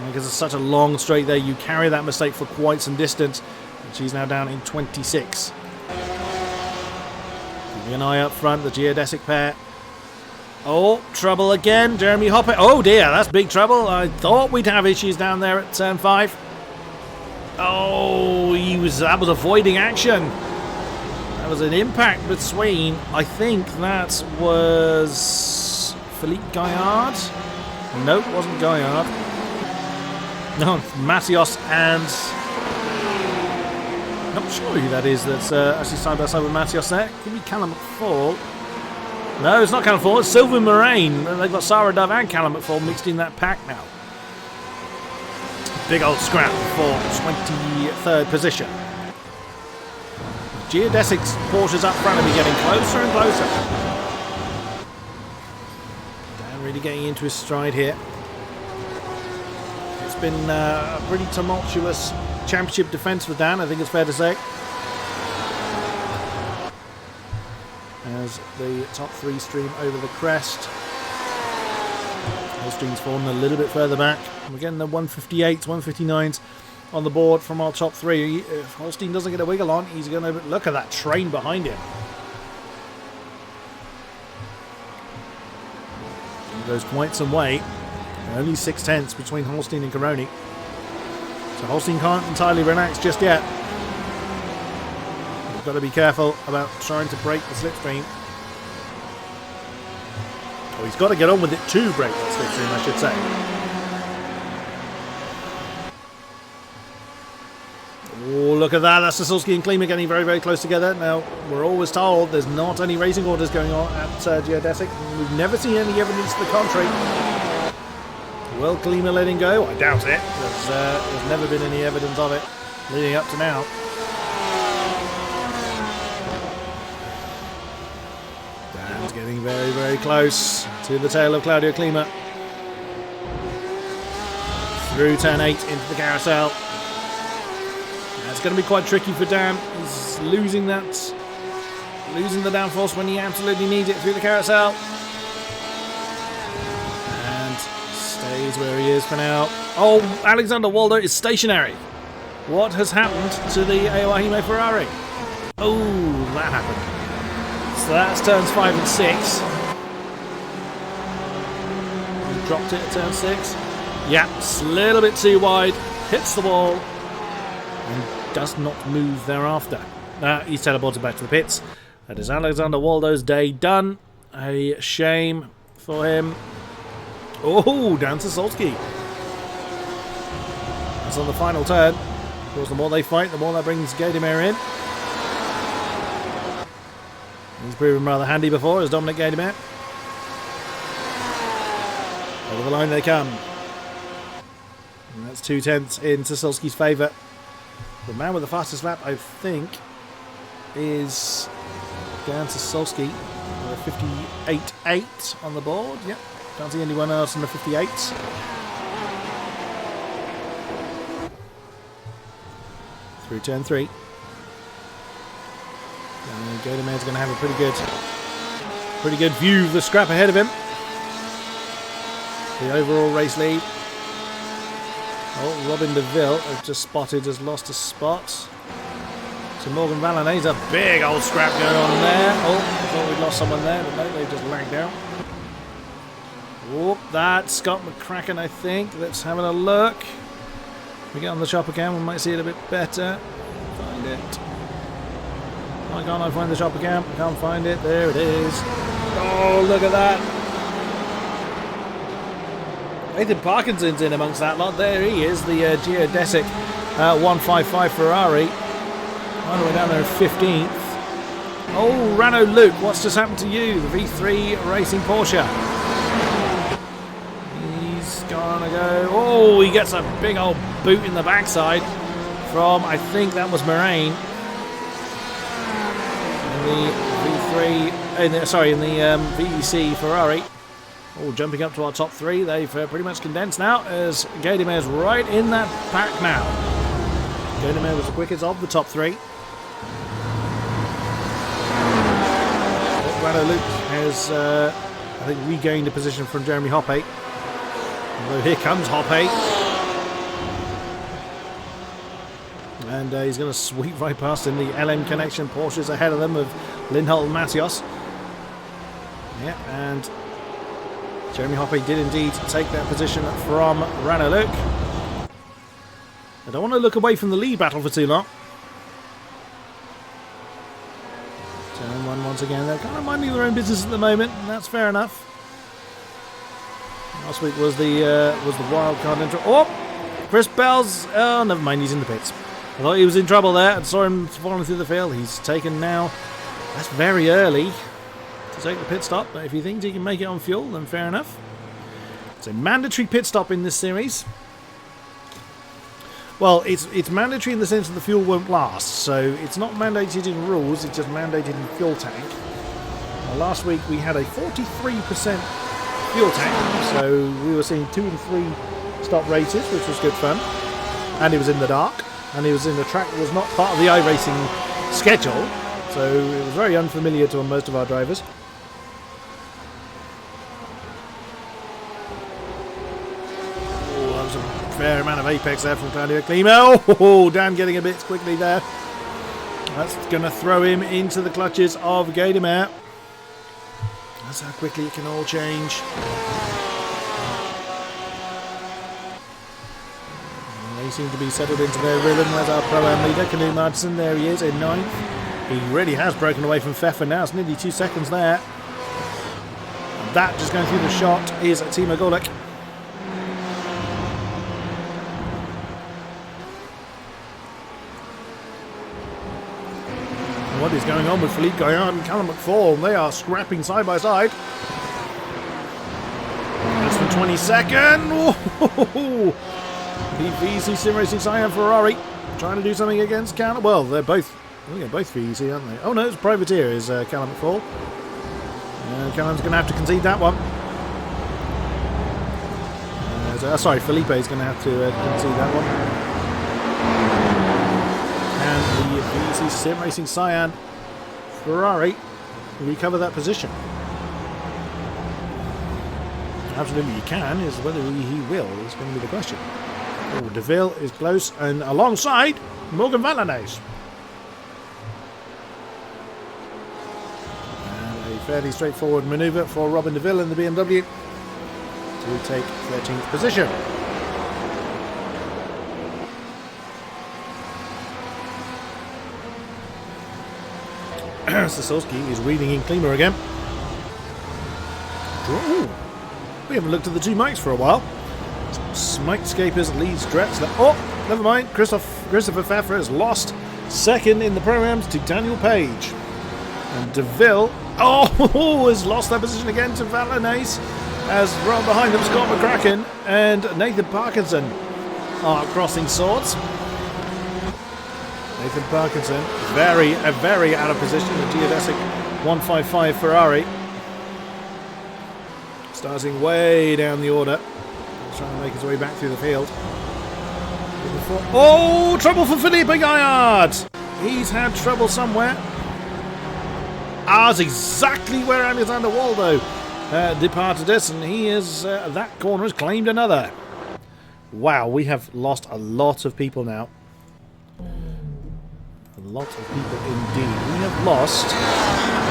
Because it's such a long straight there, you carry that mistake for quite some distance. And she's now down in 26. Keeping an eye up front, the geodesic pair. Oh, trouble again. Jeremy Hopper. Oh dear, that's big trouble. I thought we'd have issues down there at turn 5. Oh, that was avoiding action. That was an impact between, I think that was Philippe Gaillard. Nope, wasn't Gaillard. No, Matthias and... Not sure who that is that's actually side by side with Matthias there. Could be Callum McFall. No, it's not Callum McFall, it's Sylvain Moraine. They've got Sarah Dove and Callum McFall mixed in that pack now. Big old scrap for 23rd position. Geodesic's Porsches up front will be getting closer and closer. Dan really getting into his stride here. It's been a pretty tumultuous championship defence for Dan, I think it's fair to say. As the top 3 stream over the crest. Holstein's fallen a little bit further back. We're getting the 158s, 159s on the board from our top 3. If Holstein doesn't get a wiggle on, he's going to look at that train behind him. He goes quite some way. Only 6/10 between Holstein and Caroni. So Holstein can't entirely relax just yet. We've got to be careful about trying to break the slipstream. Oh, he's got to get on with it to break that slipstream, I should say. Oh, look at that. That's Sasulski and Klima getting very, very close together. Now, we're always told there's not any racing orders going on at Geodesic. We've never seen any evidence to the contrary. Will Klima letting go? I doubt it. There's never been any evidence of it leading up to now. Dan's getting very, very close to the tail of Claudio Klima. Through turn 8 into the carousel. That's going to be quite tricky for Dan. He's losing the downforce when he absolutely needs it through the carousel. Stays where he is for now. Oh, Alexander Waldo is stationary. What has happened to the AOR Hime Ferrari? Oh, that happened. So that's turns 5 and 6. He dropped it at turn 6. Yeah, it's a little bit too wide. Hits the wall. And does not move thereafter. He's teleported back to the pits. That is Alexander Waldo's day done. A shame for him. Oh, Dan Sasolski. That's on the final turn. Of course, the more they fight, the more that brings Gaidemeyer in. He's proven rather handy before as Dominic Gaidemeyer. Over the line they come. And that's 2/10 in Sasolski's favour. The man with the fastest lap, I think, is Dan Sasolski. 58.8 on the board. Yep. Can't see anyone else in the 58s. Through turn 3. Gaidemeier's going to have a pretty good view of the scrap ahead of him. The overall race lead. Oh, Robin DeVille has just spotted, has lost a spot. So Morgan Vallinet's a big old scrap going on there. Oh, I thought we'd lost someone there, but no, they just lagged out. Oh, that's Scott McCracken, I think. Let's have a look. If we get on the chopper cam, we might see it a bit better. Find it. Why can't I find the chopper cam? I can't find it. There it is. Oh, look at that. Nathan Parkinson's in amongst that lot. There he is, the geodesic 155 Ferrari. All the way down there in 15th. Oh, Rano Luke, what's just happened to you? The V3 Racing Porsche. He's gonna go. Oh, he gets a big old boot in the backside from, I think that was Moraine. In the V3, in the VEC Ferrari. Oh, jumping up to our top three. They've pretty much condensed now as Gadimer's right in that pack now. Gadimer was the quickest of the top three. Rano Luke has, I think, regained a position from Jeremy Hoppe. Although here comes Hoppe. And he's going to sweep right past in the LM Connection Porsches ahead of them of Lindholt and Matios. Yeah, and Jeremy Hoppe did indeed take that position from Rano Luke. I don't want to look away from the lead battle for too long. Turn one once again. They're kind of minding their own business at the moment, and that's fair enough. Last week was the wild card entry. Oh, Chris Bell's. Oh, never mind. He's in the pits. I thought he was in trouble there and saw him falling through the field. He's taken now. That's very early to take the pit stop, but if he thinks he can make it on fuel, then fair enough. It's a mandatory pit stop in this series. Well, it's mandatory in the sense that the fuel won't last, so it's not mandated in rules, it's just mandated in fuel tank. Last week we had a 43% fuel tank, so we were seeing 2 and 3 stop races, which was good fun. And it was in the dark, and it was in a track that was not part of the iRacing schedule, so it was very unfamiliar to most of our drivers. Fair amount of apex there from Claudio Climo. Oh, Dan getting a bit quickly there. That's going to throw him into the clutches of Gadimer. That's how quickly it can all change. And they seem to be settled into their rhythm. There's our Pro-Am leader, Canoe Martinson. There he is in 9th. He really has broken away from Pfeffer now. It's nearly 2 seconds there. And that just going through the shot is Timo Golek. What is going on with Philippe Gaillard and Callum McFall? They are scrapping side by side. That's the 22nd. Oh, the VEC Sim Racing Cyan Ferrari trying to do something against Callum. Well, they're both VEC, aren't they? Oh no, it's Privateer is Callum McFall. Callum's going to have to concede that one. Sorry, Felipe is going to have to concede that one. And the VEC Sim Racing Cyan Ferrari recover that position. Absolutely he can, is whether he will is going to be the question. Oh, DeVille is close and alongside Morgan Valanes. And a fairly straightforward manoeuvre for Robin DeVille in the BMW to take 13th position. Sasowski is reading in Klima again. Ooh, we haven't looked at the two mics for a while. Smitescapers leads Drexler. Oh, never mind. Christopher Pfeffer has lost second in the Pro-Ams to Daniel Page. And DeVille, has lost that position again to Valanes, as right behind them Scott McCracken and Nathan Parkinson are crossing swords. Nathan Parkinson, very out of position. The geodesic 155 Ferrari, starting way down the order, trying to make his way back through the field. Oh, trouble for Felipe Gaillard. He's had trouble somewhere. That's exactly where Alexander Waldo departed us, and he is that corner has claimed another. Wow, we have lost a lot of people now. A lot of people indeed. We have lost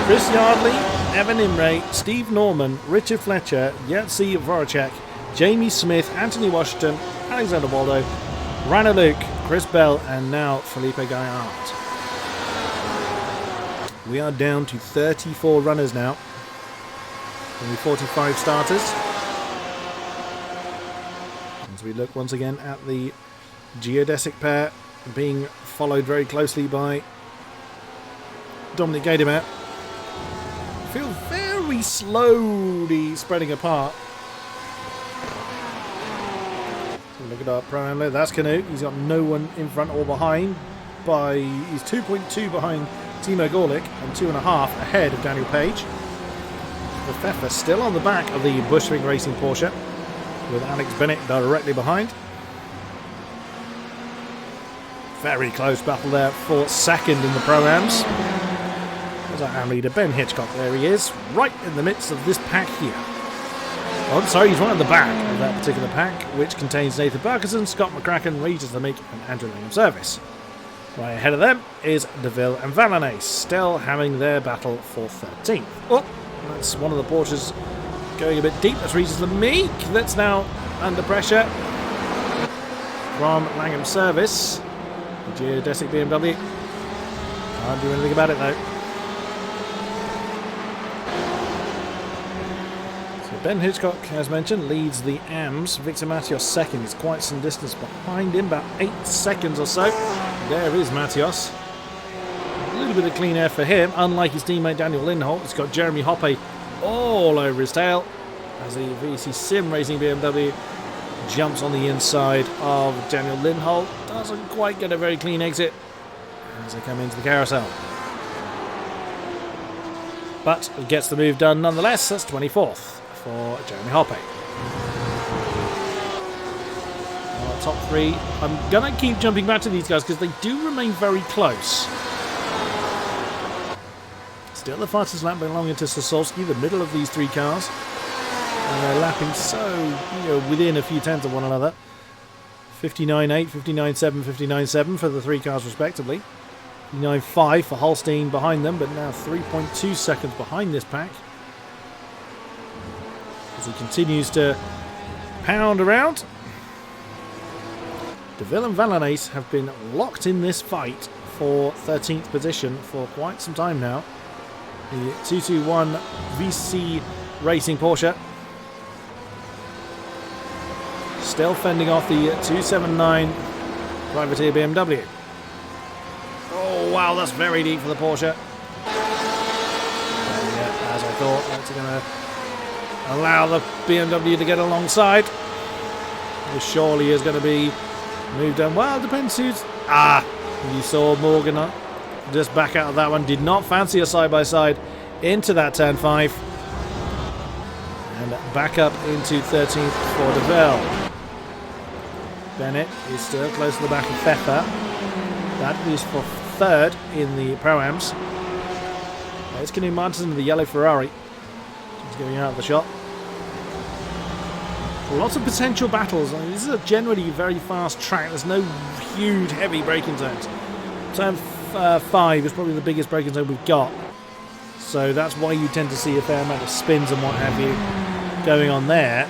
Chris Yardley, Evan Imre, Steve Norman, Richard Fletcher, Yatsi Voracek, Jamie Smith, Anthony Washington, Alexander Waldo, Rana Luke, Chris Bell, and now Felipe Gaillard. We are down to 34 runners now. Only 45 starters. As we look once again at the geodesic pair being followed very closely by Dominic gave him out. Feel very slowly spreading apart. So look at our pro-am there. That's Canute. He's got no one in front or behind. He's 2.2 behind Timo Gorlick and 2.5 ahead of Daniel Page. The Pfeffer still on the back of the Bushwing Racing Porsche, with Alex Bennett directly behind. Very close battle there for second in the Pro-Ams. There's our AM leader, Ben Hitchcock. There he is, right in the midst of this pack here. Oh, sorry, he's right at the back of that particular pack, which contains Nathan Parkinson, Scott McCracken, Regis Lemick and Andrew Langham Service. Right ahead of them is DeVille and Valanace, still having their battle for 13th. Oh, that's one of the Porsches going a bit deep. That's Regis Lemick. That's now under pressure from Langham Service. The geodesic BMW. Can't do anything about it though. So Ben Hitchcock, as mentioned, leads the AMs. Victor Matios second. He's quite some distance behind him, about 8 seconds or so. There is Matios. A little bit of clean air for him, unlike his teammate Daniel Lindholt. He's got Jeremy Hoppe all over his tail as the VC Sim Racing BMW jumps on the inside of Daniel Lindholt. Doesn't quite get a very clean exit as they come into the carousel. But gets the move done nonetheless. That's 24th for Jeremy Hoppe. Top three. I'm going to keep jumping back to these guys because they do remain very close. Still the fastest lap belonging to Sosowski, the middle of these three cars. And they're lapping so, within a few tenths of one another. 59.8, 59.7, 59.7 for the three cars respectively. 59.5 for Holstein behind them, but now 3.2 seconds behind this pack. As he continues to pound around. DeVille and Valanace have been locked in this fight for 13th position for quite some time now. The 221 VC Racing Porsche still fending off the 279 Privateer BMW. Oh wow, that's very deep for the Porsche. And yeah, as I thought, that's going to allow the BMW to get alongside. This surely is going to be moved on. Well, depends who's... you saw Morgan just back out of that one. Did not fancy a side-by-side into that turn 5. And back up into 13th for DeVille. Bennett is still close to the back of Pfeffer. That is for third in the Pro-Ams. It's Kenny Martin in the yellow Ferrari. He's going out of the shot. Lots of potential battles. I mean, this is a generally very fast track. There's no huge, heavy braking zones. Turn 5 is probably the biggest braking zone we've got. So that's why you tend to see a fair amount of spins and what have you going on there.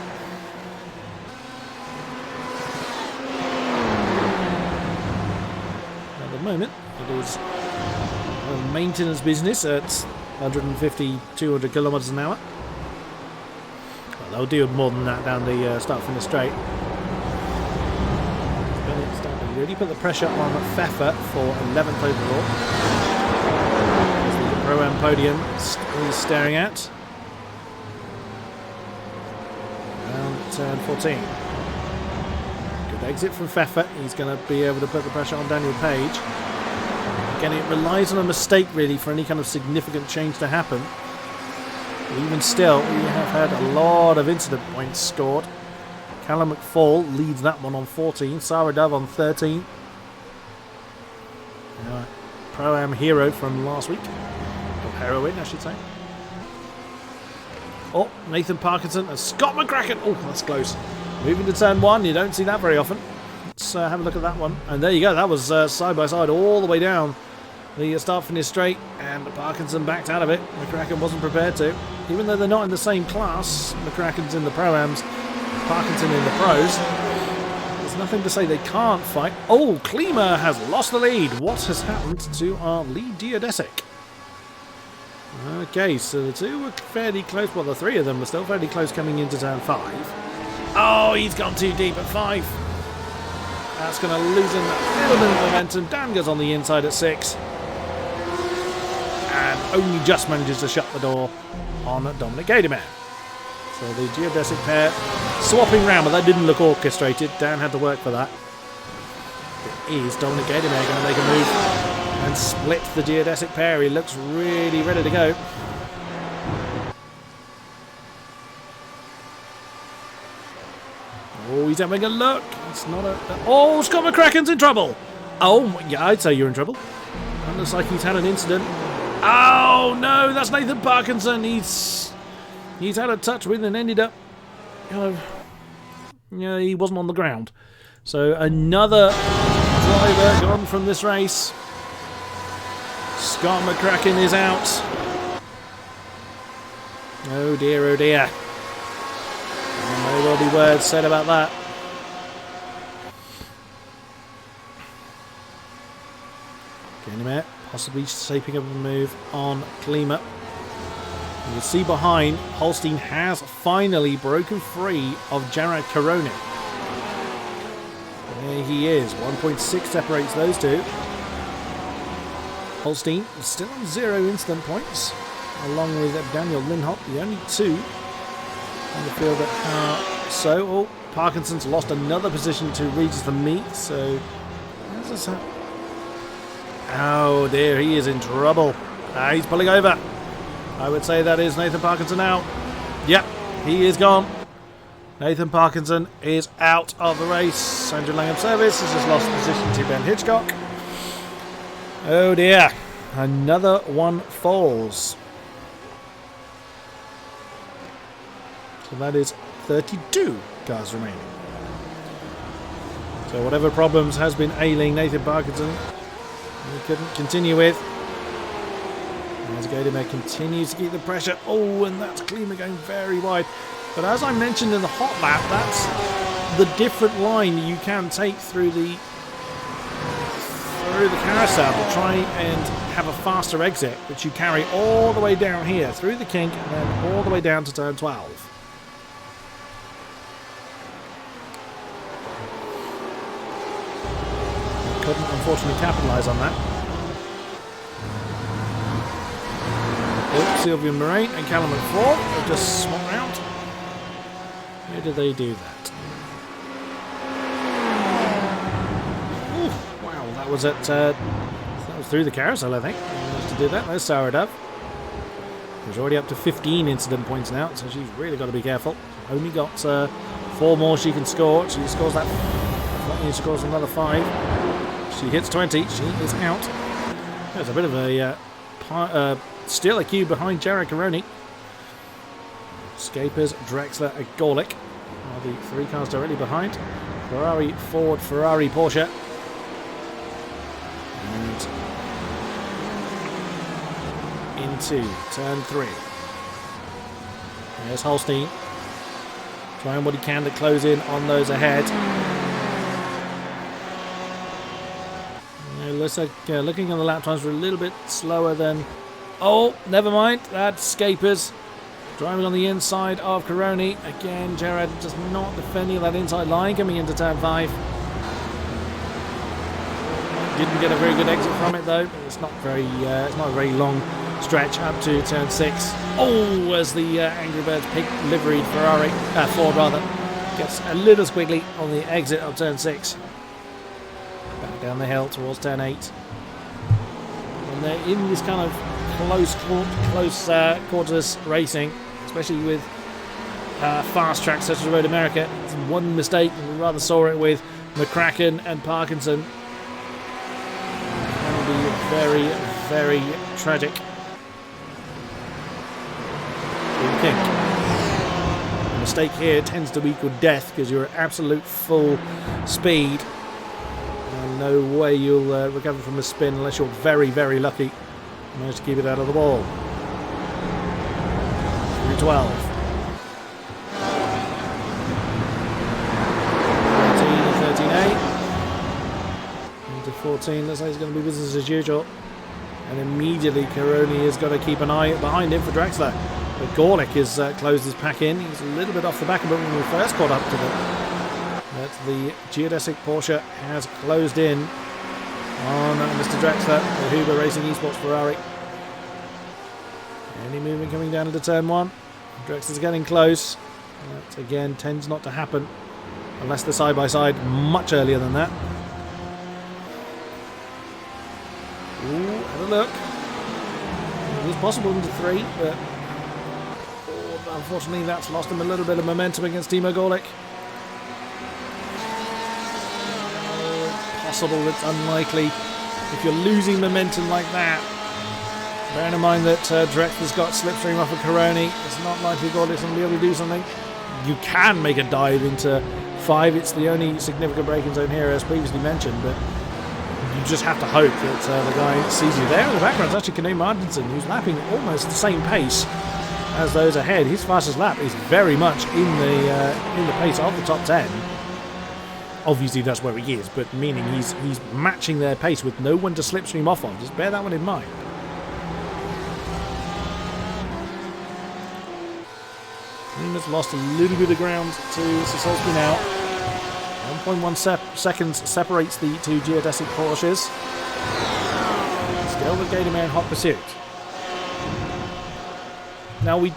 At the moment, it is a maintenance business at 150, 200 kilometers an hour. They'll do more than that down the start from the straight. Bennett's starting to really put the pressure on Pfeffer for 11th overall. As the Pro-Am podium is staring at. Around turn 14. Good exit from Pfeffer. He's going to be able to put the pressure on Daniel Page. Again, it relies on a mistake really for any kind of significant change to happen. Even still, we have had a lot of incident points scored. Callum McFall leads that one on 14. Sarah Dove on 13. Pro-Am hero from last week. Or heroine, I should say. Oh, Nathan Parkinson and Scott McCracken. Oh, that's close. Moving to turn 1. You don't see that very often. Let's have a look at that one. And there you go. That was side by side all the way down the start finish straight, and Parkinson backed out of it. McCracken wasn't prepared to. Even though they're not in the same class, McCracken's in the Pro-Ams, Parkinson in the Pros. There's nothing to say they can't fight. Oh, Klima has lost the lead. What has happened to our lead geodesic? Okay, so the two were fairly close. Well, the three of them were still fairly close coming into turn 5. Oh, he's gone too deep at 5. That's going to lose him a little bit of momentum. Dan goes on the inside at 6. only just manages to shut the door on Dominic Gadamer. So the geodesic pair swapping round, but that didn't look orchestrated. Dan had to work for that. It is Dominic Gadamer going to make a move and split the geodesic pair. He looks really ready to go. Oh, he's having a look. It's not a... Oh, Scott McCracken's in trouble. Oh, yeah, I'd say you're in trouble. That looks like he's had an incident. Oh, no, that's Nathan Parkinson. He's had a touch with and ended up... yeah, he wasn't on the ground. So another driver gone from this race. Scott McCracken is out. Oh, dear, oh, dear. No naughty words said about that. Gadamer possibly shaping up a move on Klima. You can see behind, Holstein has finally broken free of Jared Coroni. There he is. 1.6 separates those two. Holstein is still on 0 instant points, along with Daniel Lindholt, the only two on the field that are so. Oh, Parkinson's lost another position to Regis the Meat, so how's this happen? Oh dear, he is in trouble. He's pulling over. I would say that is Nathan Parkinson out. Yep, he is gone. Nathan Parkinson is out of the race. Andrew Langham Service has just lost position to Ben Hitchcock. Oh dear, another one falls. So that is 32 cars remaining. So whatever problems has been ailing Nathan Parkinson, he couldn't continue with. As Gadamer continues to keep the pressure. Oh, and that's Klima going very wide. But as I mentioned in the hot lap, that's the different line you can take through the carousel to try and have a faster exit, which you carry all the way down here through the kink and then all the way down to turn 12. Couldn't unfortunately capitalise on that. Oh, Sylvia Moraine and Callum McFall have just swung out. How did they do that? Ooh, wow, that was at that was through the carousel, I think. Managed to do that. There's Sarah Dove. She's already up to 15 incident points now, so she's really got to be careful. Only got 4 more she can score. She scores that. She scores another 5. She hits 20. She is out. There's a bit of a still a queue behind Jared Coroni. Scapers, Drexler, and Gorlick are the 3 cars directly behind. Ferrari, Ford, Ferrari, Porsche. And into turn 3. There's Holstein. Trying what he can to close in on those ahead. Looks like looking at the lap times, we're a little bit slower than... Oh, never mind. That's Scapers. Driving on the inside of Coroni. Again, Jared just not defending that inside line coming into turn 5. Didn't get a very good exit from it though. It's not a very long stretch up to turn 6. Oh, as the Angry Birds pig liveried Ford rather, gets a little squiggly on the exit of turn 6. Back down the hill towards turn 8. And they're in this kind of close quarters racing, especially with fast tracks such as Road America. It's one mistake, and we rather saw it with McCracken and Parkinson. It will be very, very tragic. You think a mistake here tends to equal death because you're at absolute full speed. And no way you'll recover from a spin unless you're very, very lucky. Managed to keep it out of the wall. Through 12. 13, 13A. Into 14. Looks like it's going to be business as usual. And immediately Coroni is going to keep an eye behind him for Drexler. But Gorlick has closed his pack in. He's a little bit off the back of it when we first caught up to them. But the geodesic Porsche has closed in on Mr. Drexler, the Huber Racing Esports Ferrari. Any movement coming down into turn 1. Drexler's getting close. That, again, tends not to happen unless they're side by side much earlier than that. Ooh, have a look. It is possible into 3, but unfortunately that's lost him a little bit of momentum against King-Kodiak. Possible, it's unlikely. If you're losing momentum like that, bearing in mind that Drexler's got slipstream off of Coroni, it's not likely Kodiak's going to be able to do something. You can make a dive into 5. It's the only significant braking zone here, as previously mentioned, but you just have to hope that the guy sees you there. In the background is actually Kane Martinson, who's lapping almost the same pace as those ahead. His fastest lap is very much in the pace of the top 10. Obviously that's where he is, but meaning he's matching their pace with no one to slipstream off on. Just bear that one in mind. Klima's lost a little bit of ground to Sasolski now. 1.1 seconds separates the two geodesic Porsches. Still with Gatorman in hot pursuit. Now we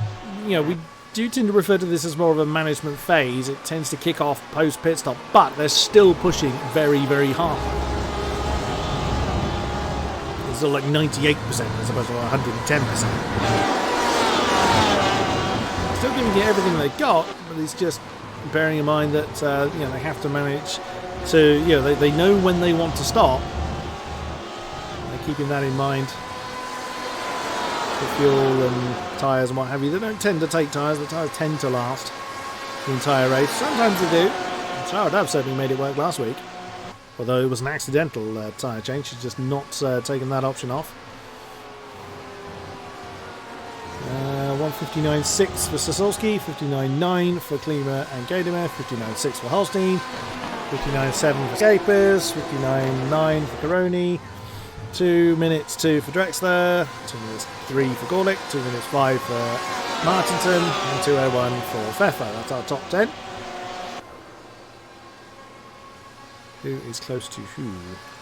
do tend to refer to this as more of a management phase. It tends to kick off post pit stop, but they're still pushing very, very hard. It's still like 98% as opposed to 110%. Still giving you everything they got, but it's just bearing in mind that they have to manage to, they know when they want to stop. They're keeping that in mind. The fuel and tyres and what have you. They don't tend to take tyres. The tyres tend to last the entire race. Sometimes they do. Sarah certainly made it work last week, although it was an accidental tyre change. She's just not taken that option off. 1:59.6 for Sasolski, 59.9 for Klima and Gatorman, 59.6 for Holstein, 59.7 for Scapers, 59.9 for Coroni, 2 minutes 2 for Drexler, 2 minutes 3 for Gorlick, 2 minutes 5 for Martinson, and 2:01 for Pfeffer. That's our top 10. Who is close to who?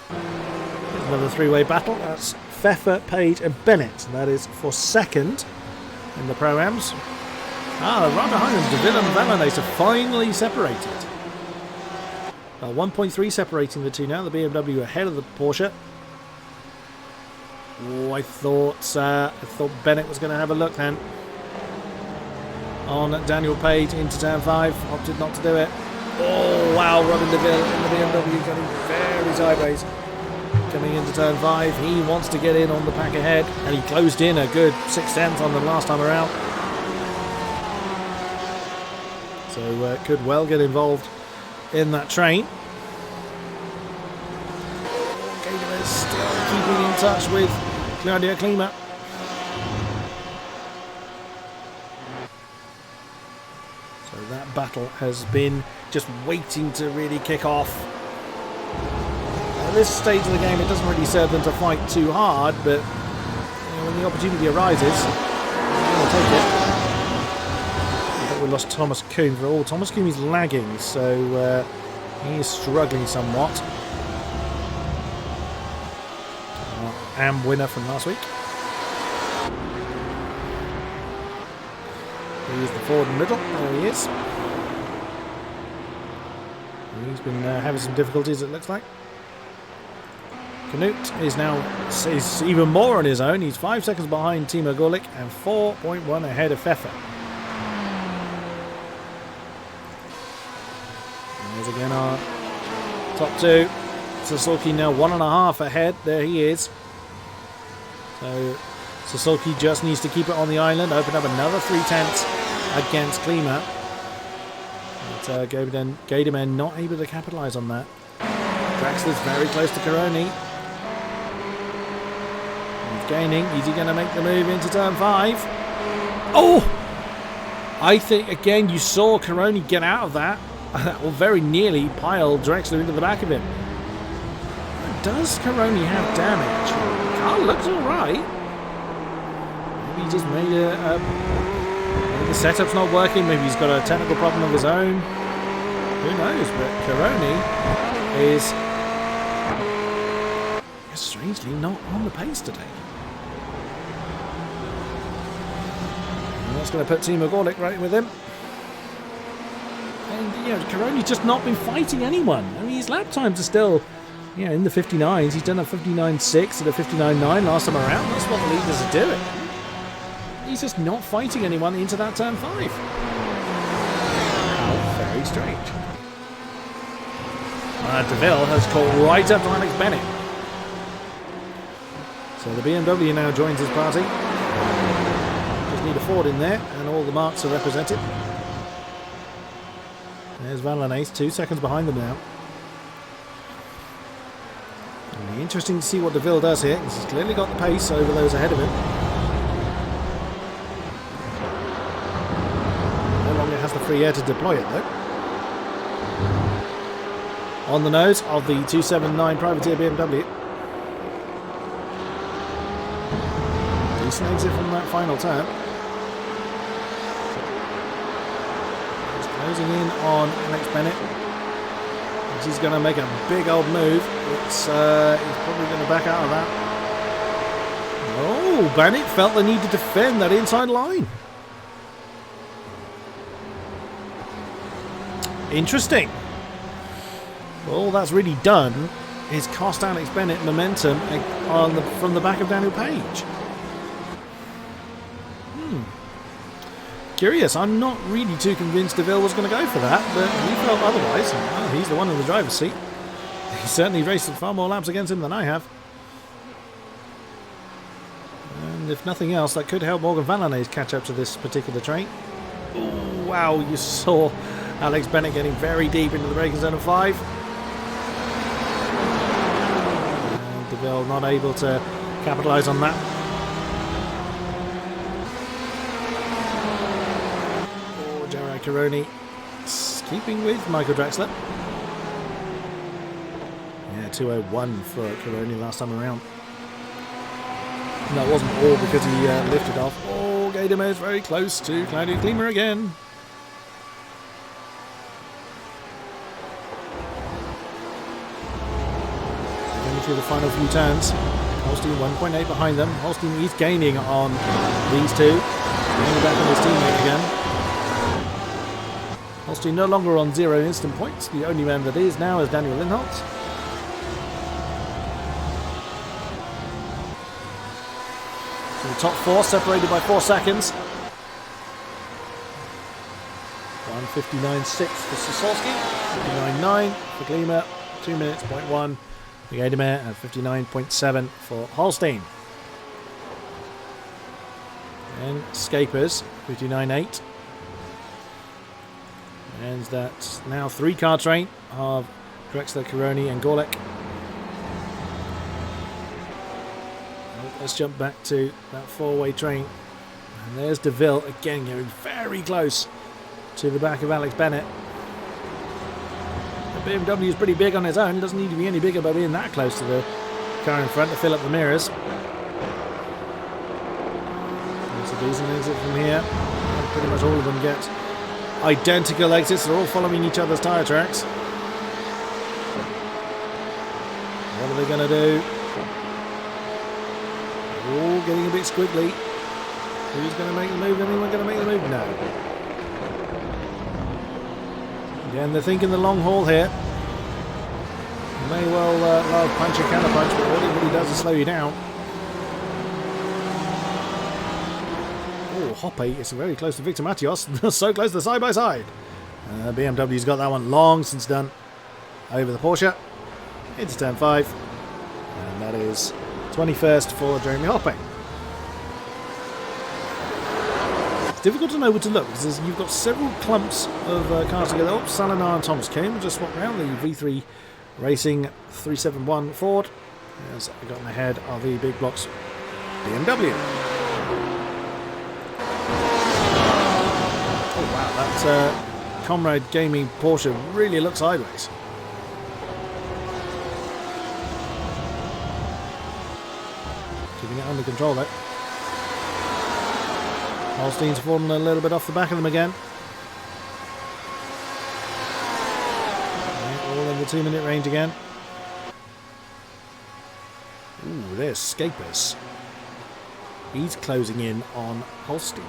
There's another three-way battle. That's Pfeffer, Page, and Bennett. And that is for second in the Pro-Ams. Right behind them, De Ville and Valanace are finally separated. 1.3 separating the two now. The BMW ahead of the Porsche. Oh, I thought Bennett was going to have a look then on Daniel Page into turn 5. Opted not to do it. Oh wow, Robin De Ville in the BMW getting very sideways. Coming into turn 5, he wants to get in on the pack ahead, and he closed in a good 6/10 on the last time around. So could well get involved in that train. Gator is still keeping in touch with Claudia Klima. So that battle has been just waiting to really kick off. At this stage of the game, it doesn't really serve them to fight too hard, but when the opportunity arises, they'll take it. I think we lost Thomas Kuhn for all. Thomas Kuhn is lagging, so he is struggling somewhat. Am winner from last week. Here's the Ford in the middle. There he is. He's been having some difficulties, it looks like. Canute is even more on his own. He's 5 seconds behind Timo Gorlick and 4.1 ahead of Pfeffer. There's again our top two. Sasolki now 1.5 ahead. There he is. So Sasolki just needs to keep it on the island. Open up another 3/10 against Klima. But Gatorman not able to capitalise on that. Draxler's very close to Coroni. He's gaining. Is he going to make the move into turn 5? Oh! I think, again, you saw Coroni get out of that. Or very nearly pile Drexler into the back of him. Does Coroni have damage? Car looks alright. Maybe he just made maybe the setup's not working. Maybe he's got a technical problem of his own. Who knows? But Coroni is strangely not on the pace today. that's going to put Timo Gorlick right with him. And, you know, Kuroni's just not been fighting anyone. I mean, his lap times are still, you know, in the 59s. He's done a 59.6 and a 59.9 last time around. That's what the leaders are doing. He's just not fighting anyone into that turn 5. How very strange. DeVille has caught right up to Alex Bennett. So the BMW now joins his party. Just need a Ford in there, and all the marks are represented. There's Valanace, 2 seconds behind them now. It'll be interesting to see what DeVille does here. He's clearly got the pace over those ahead of him. No longer has the free air to deploy it though. On the nose of the 279 Privateer BMW. Decent exit from that final turn. He's closing in on Alex Bennett. He's going to make a big old move. He's probably going to back out of that. Oh, Bennett felt the need to defend that inside line. Interesting. All that's really done is cost Alex Bennett momentum from the back of Daniel Page. Curious. I'm not really too convinced DeVille was going to go for that, but he felt otherwise. Well, he's the one in the driver's seat. He's certainly raced far more laps against him than I have. And if nothing else, that could help Morgan Valanace catch up to this particular train. Ooh, wow, you saw Alex Bennett getting very deep into the braking zone of 5. And DeVille not able to capitalise on that. Kuroni keeping with Michael Draxler. Yeah, 201 for Kuroni last time around. And that wasn't all because he lifted off. Oh, Gaidamer is very close to Claudio Klima again. Going through the final few turns. Holstein 1.8 behind them. Holstein is gaining on these two. Going back on his teammate again. Holstein no longer on 0 instant points. The only man that is now is Daniel Lindholt. So the top 4 separated by 4 seconds. 1:59.6 for Sosowski, 59.9 for Klima, 2 minutes, 0.1 for Gaidamer, and 59.7 for Holstein. And Scapers, 59.8. And that's now 3-car train of Drexler, Kuroni and Gorlick. Let's jump back to that 4-way train. And there's DeVille again getting very close to the back of Alex Bennett. The BMW is pretty big on its own. It doesn't need to be any bigger by being that close to the car in front to fill up the mirrors. That's a decent exit from here. Pretty much all of them get identical exits. They're all following each other's tyre tracks. What are they going to do? Oh, getting a bit squiggly. Who's going to make the move? Anyone going to make the move? No. Again, they're thinking the long haul here. You may well love punch and counter punch, but all it really does is slow you down. Hoppe is very close to Victor Matios. So close to side by side. BMW's got that one long since done over the Porsche. Into turn 5. And that is 21st for Jeremy Hoppe. It's difficult to know where to look because you've got several clumps of cars together. Oh, Salinar and Thomas Kane just swapped around the V3 Racing 371 Ford. Has gotten ahead of the big blocks BMW. That Comrade Gaming Porsche really looks sideways. Keeping it under control though. Holstein's fallen a little bit off the back of them again. Right, all in the 2-minute range again. Ooh, there's Scapers. He's closing in on Holstein.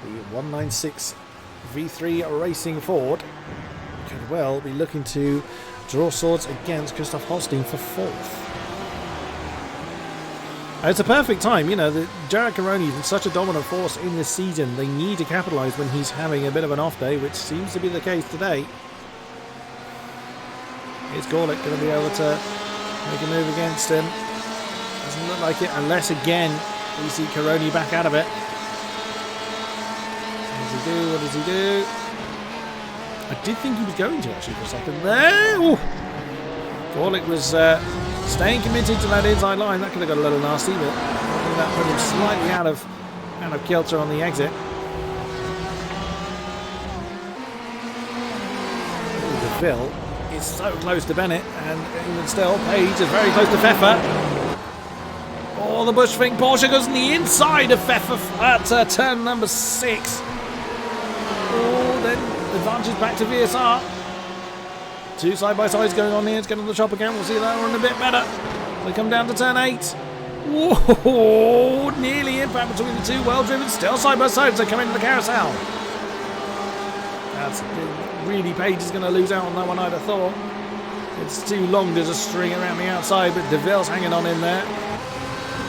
The 196 V3 Racing Ford could well be looking to draw swords against Christoph Holstein for 4th. It's a perfect time, you know, Jarek Karony is such a dominant force in this season. They need to capitalise when he's having a bit of an off day, which seems to be the case today. Is Gorlick going to be able to make a move against him? Doesn't look like it, unless again we see Karony back out of it. What does he do? What does he do? I did think he was going to actually for a second there. Ooh. Gorlick was staying committed to that inside line. That could have got a little nasty, but I think that put him slightly out of kilter on the exit. DeVille is so close to Bennett, and even still, Page is very close to Pfeffer. Oh, the Bushwing Porsche goes on the inside of Pfeffer at turn number 6. Oh, then advantage back to VSR. 2 side-by-sides going on here. It's getting on the chop again. We'll see that one a bit better. They come down to turn 8. Whoa! Nearly impact between the two. Well-driven. Still side-by-side. So come into the carousel. That's really, Page is going to lose out on that one, I'd have thought. It's too long to just string around the outside, but DeVille's hanging on in there.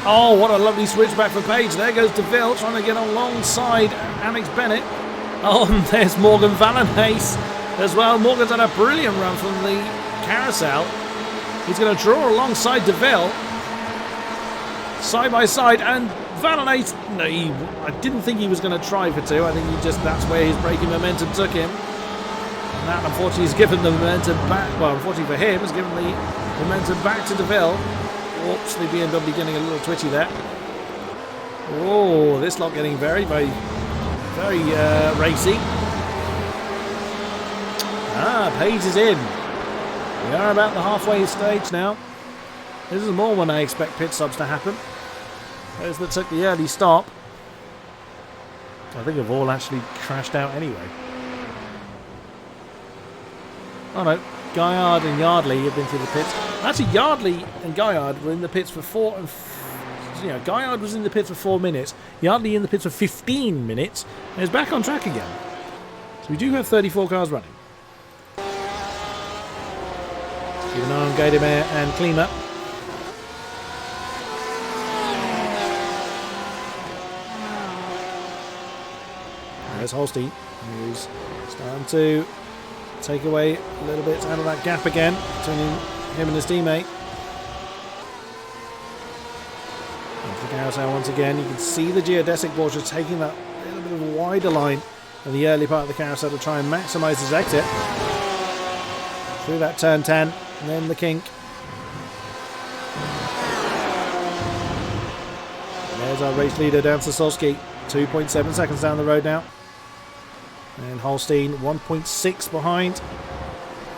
Oh, what a lovely switchback for Page. There goes DeVille trying to get alongside Alex Bennett. Oh, and there's Morgan Valanace as well. Morgan's had a brilliant run from the carousel. He's going to draw alongside DeVille. Side by side, and Valanace, no, I didn't think he was going to try for 2. I think that's where his braking momentum took him. And that, unfortunately, has given the momentum back. Well, unfortunately for him, has given the momentum back to DeVille. Oops, the BMW getting a little twitchy there. Oh, this lot getting very, very, very racy. Page is in. We are about the halfway stage now. This is more when I expect pit stops to happen. Those that took the early stop, I think have all actually crashed out anyway. Oh no, Gaillard and Yardley have been through the pits. Actually, Yardley and Gaillard were in the pits for 4 and Gaillard was in the pits for 4 minutes. Yardley in the pits for 15 minutes, and is back on track again. So we do have 34 cars running. Keep an eye on Gaidemeyer and Klima. There's Holstein, who's starting to take away a little bit out of that gap again between him and his teammate. Into the carousel once again. You can see the geodesic Porsche taking that little bit of a wider line in the early part of the carousel to try and maximise his exit. Through that turn 10, and then the kink. And there's our race leader down to Solski. 2.7 seconds down the road now. And Holstein 1.6 behind,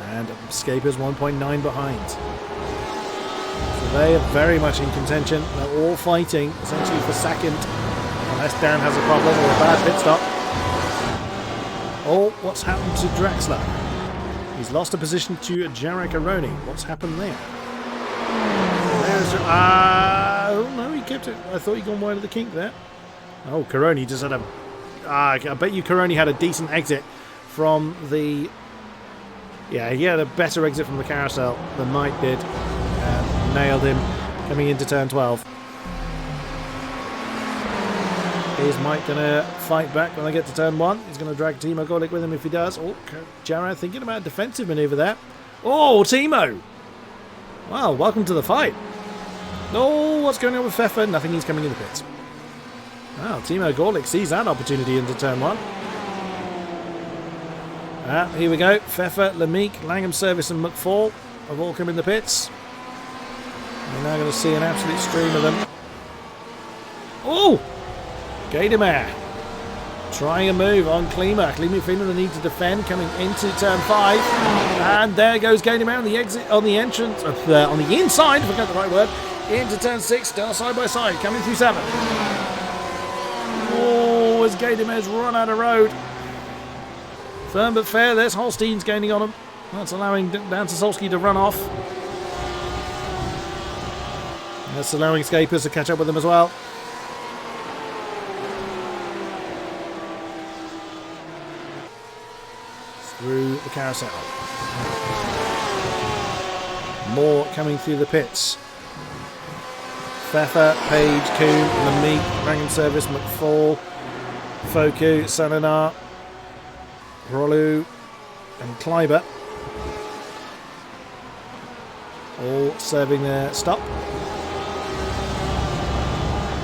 and Scapers 1.9 behind. So they are very much in contention. They're all fighting essentially for second, unless Dan has a problem or a bad pit stop. Oh, what's happened to Draxler? He's lost a position to Jarek Aroni. What's happened there? There's oh no, he kept it. I thought he'd gone wide of the kink there. Oh, Karony just had a I bet you Karony had a decent exit from the... Yeah, he had a better exit from the carousel than Mike did. Nailed him coming into turn 12. Is Mike going to fight back when they get to turn 1? He's going to drag Timo Gorlick with him if he does. Oh, Jarrah thinking about a defensive manoeuvre there. Oh, Timo! Well, welcome to the fight. Oh, what's going on with Pfeffer? Nothing, he's coming in the pits. Wow, Timo Gorlick sees that opportunity into turn 1. Here we go. Pfeffer, Lemique, Langham Service and McFall have all come in the pits. We're now going to see an absolute stream of them. Oh! Gaidemeyer trying a move on Klima. Klima feeling the need to defend coming into turn 5. And there goes Gaidemeyer on the exit, on the entrance, on the inside, if I got the right word, into turn 6, still side by side, coming through 7. Oh, as Gaidemeyer's run out of road. Firm but fair, there's Holstein's gaining on him. That's allowing Dan Sasolski to run off. That's allowing Scapers to catch up with him as well. through the carousel. More coming through the pits. Pfeffer, Page, Kuhn, Lamique, Rangam Service, McFall, Foku, Salinar, Rolu and Kleiber. All serving their stop.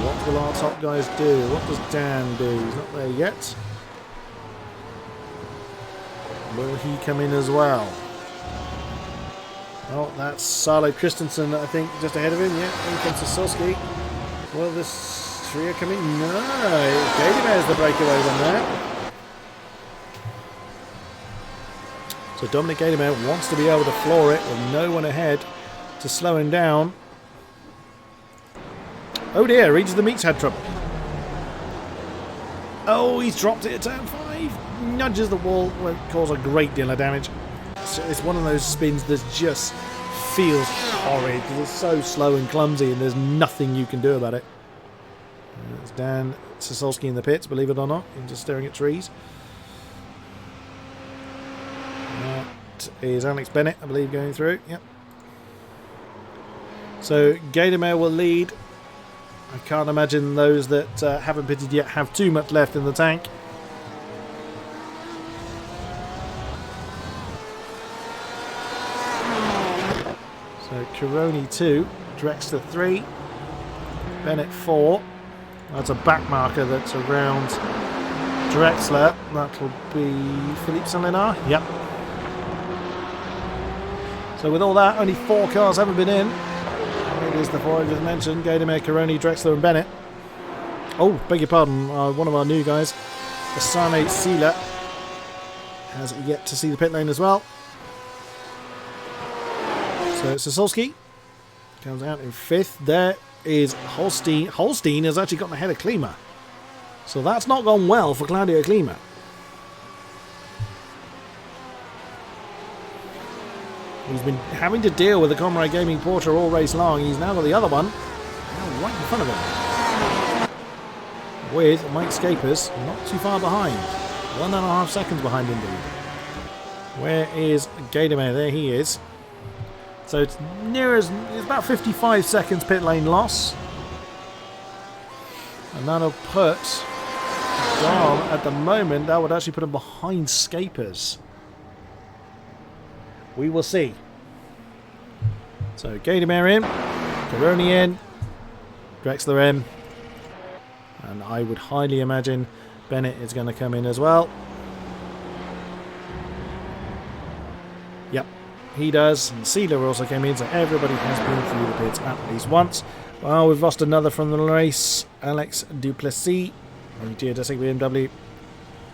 What will our top guys do? What does Dan do? He's not there yet. Will he come in as well? Oh, that's Salo Christensen, I think, just ahead of him. Yeah, in comes Sosky. Will this trio come in? No, Gadimer's the breakaway one there. So Dominic Gadimer wants to be able to floor it with no one ahead to slow him down. Oh dear, Regis the Meeks had trouble. Oh, he's dropped it at turn 5. Nudges the wall, will cause a great deal of damage. It's one of those spins that just feels horrid because it's so slow and clumsy and there's nothing you can do about it. It's Dan Sasolski in the pits, believe it or not. He's just staring at trees. That is Alex Bennett, I believe, going through. Yep. So Gadamer will lead. I can't imagine those that haven't pitted yet have too much left in the tank. So Caroni 2, Drexler 3, Bennett 4. That's a back marker that's around Drexler. That'll be Philippe Salinar. Yep. So with all that, only 4 cars haven't been in. It is the 4 I just mentioned: Gadamer, Caroni, Drexler and Bennett. Oh, beg your pardon, one of our new guys, Asane Sila, has yet to see the pit lane as well. So Sasolski comes out in 5th. There is Holstein. Holstein has actually gotten ahead of Klima. So that's not gone well for Claudio Klima. He's been having to deal with the Comrade Gaming Porter all race long. He's now got the other one right in front of him. With Mike Scapers not too far behind. 1.5 seconds behind indeed. Where is Gadamer? There he is. So it's it's about 55 seconds pit lane loss. And that'll put Dom at the moment. That would actually put him behind Scapers. We will see. So Gadamer in, Caroni in, Drexler in, and I would highly imagine Bennett is going to come in as well. Yep, he does. And Sealer also came in, so everybody has been through the pits at least once. Well, we've lost another from the race, Alex Duplessis, on GTE BMW.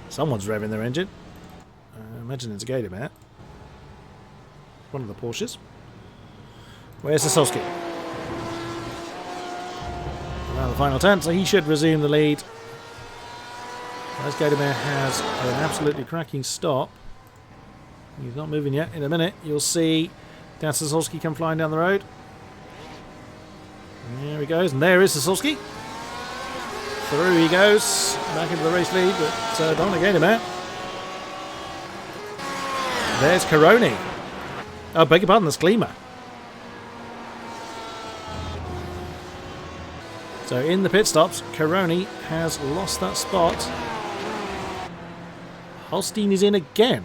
Someone's revving their engine. I imagine it's Gadamer. One of the Porsches. Where's Sasolski? Now the final turn, so he should resume the lead. As Gadamer has an absolutely cracking stop. He's not moving yet. In a minute, you'll see Dan Sasolski come flying down the road. There he goes, and there is Sasolski. Through he goes, back into the race lead, but Dominic Gadamer. There's Caroni. Oh, beg your pardon, there's Klima. So in the pit stops, Caroni has lost that spot. Holstein is in again.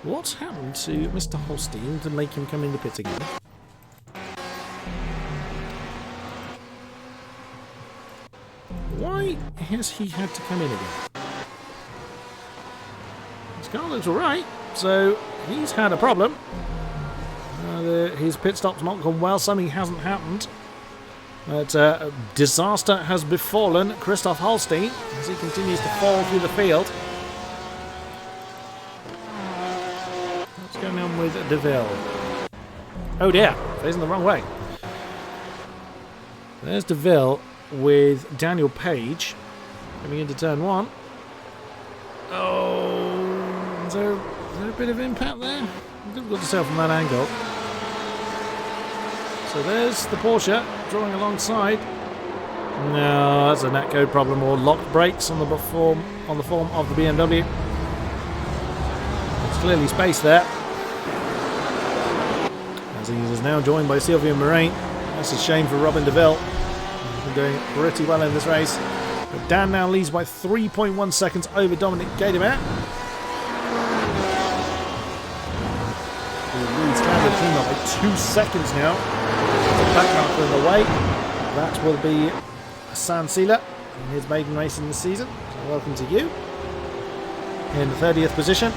What's happened to Mr. Holstein to make him come in the pit again? Why has he had to come in again? His car looks alright, so he's had a problem. His pit stop's not gone well, something hasn't happened. But disaster has befallen Christoph Holstein as he continues to fall through the field. What's going on with DeVille? Oh dear, facing the wrong way. There's DeVille with Daniel Page coming into turn 1. Oh, is there a bit of impact there? Difficult to tell from that angle. So there's the Porsche drawing alongside. No, that's a netcode problem or locked brakes on the form of the BMW. clearly spaced there. As he is now joined by Sylvain Moraine. That's a shame for Robin DeVille. He's been doing pretty well in this race. But Dan now leads by 3.1 seconds over Dominic Gadimer. He leads Canada team up by 2 seconds now. The back marker in the way. That will be Hassan Sealer in his maiden race in this season. So welcome to you. In the 30th position.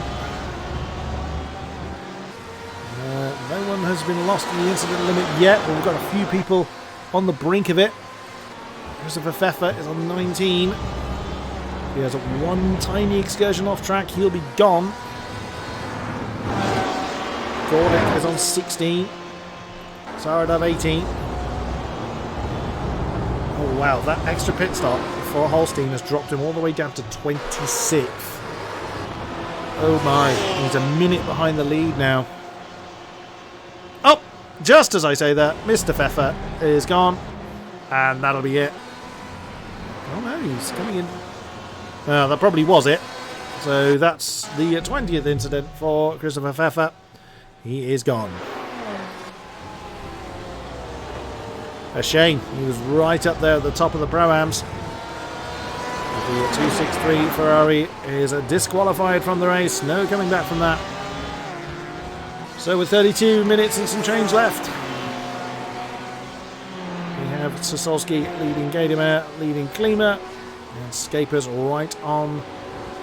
No one has been lost in the incident limit yet, but we've got a few people on the brink of it. Christopher Pfeffer is on 19. He has one tiny excursion off track, he'll be gone. Gordick is on 16. Saradov 18. Oh wow, that extra pit stop for Holstein has dropped him all the way down to 26th. Oh my, he's a minute behind the lead now. Oh, just as I say that, Mr. Pfeffer is gone. And that'll be it. Oh no, he's coming in. That probably was it. So that's the 20th incident for Christopher Pfeffer. He is gone. A shame. He was right up there at the top of the Pro-Ams. The 263 Ferrari is disqualified from the race. No coming back from that. So with 32 minutes and some change left, we have Sasolski leading Gadimer, leading Klima, and Scapers right on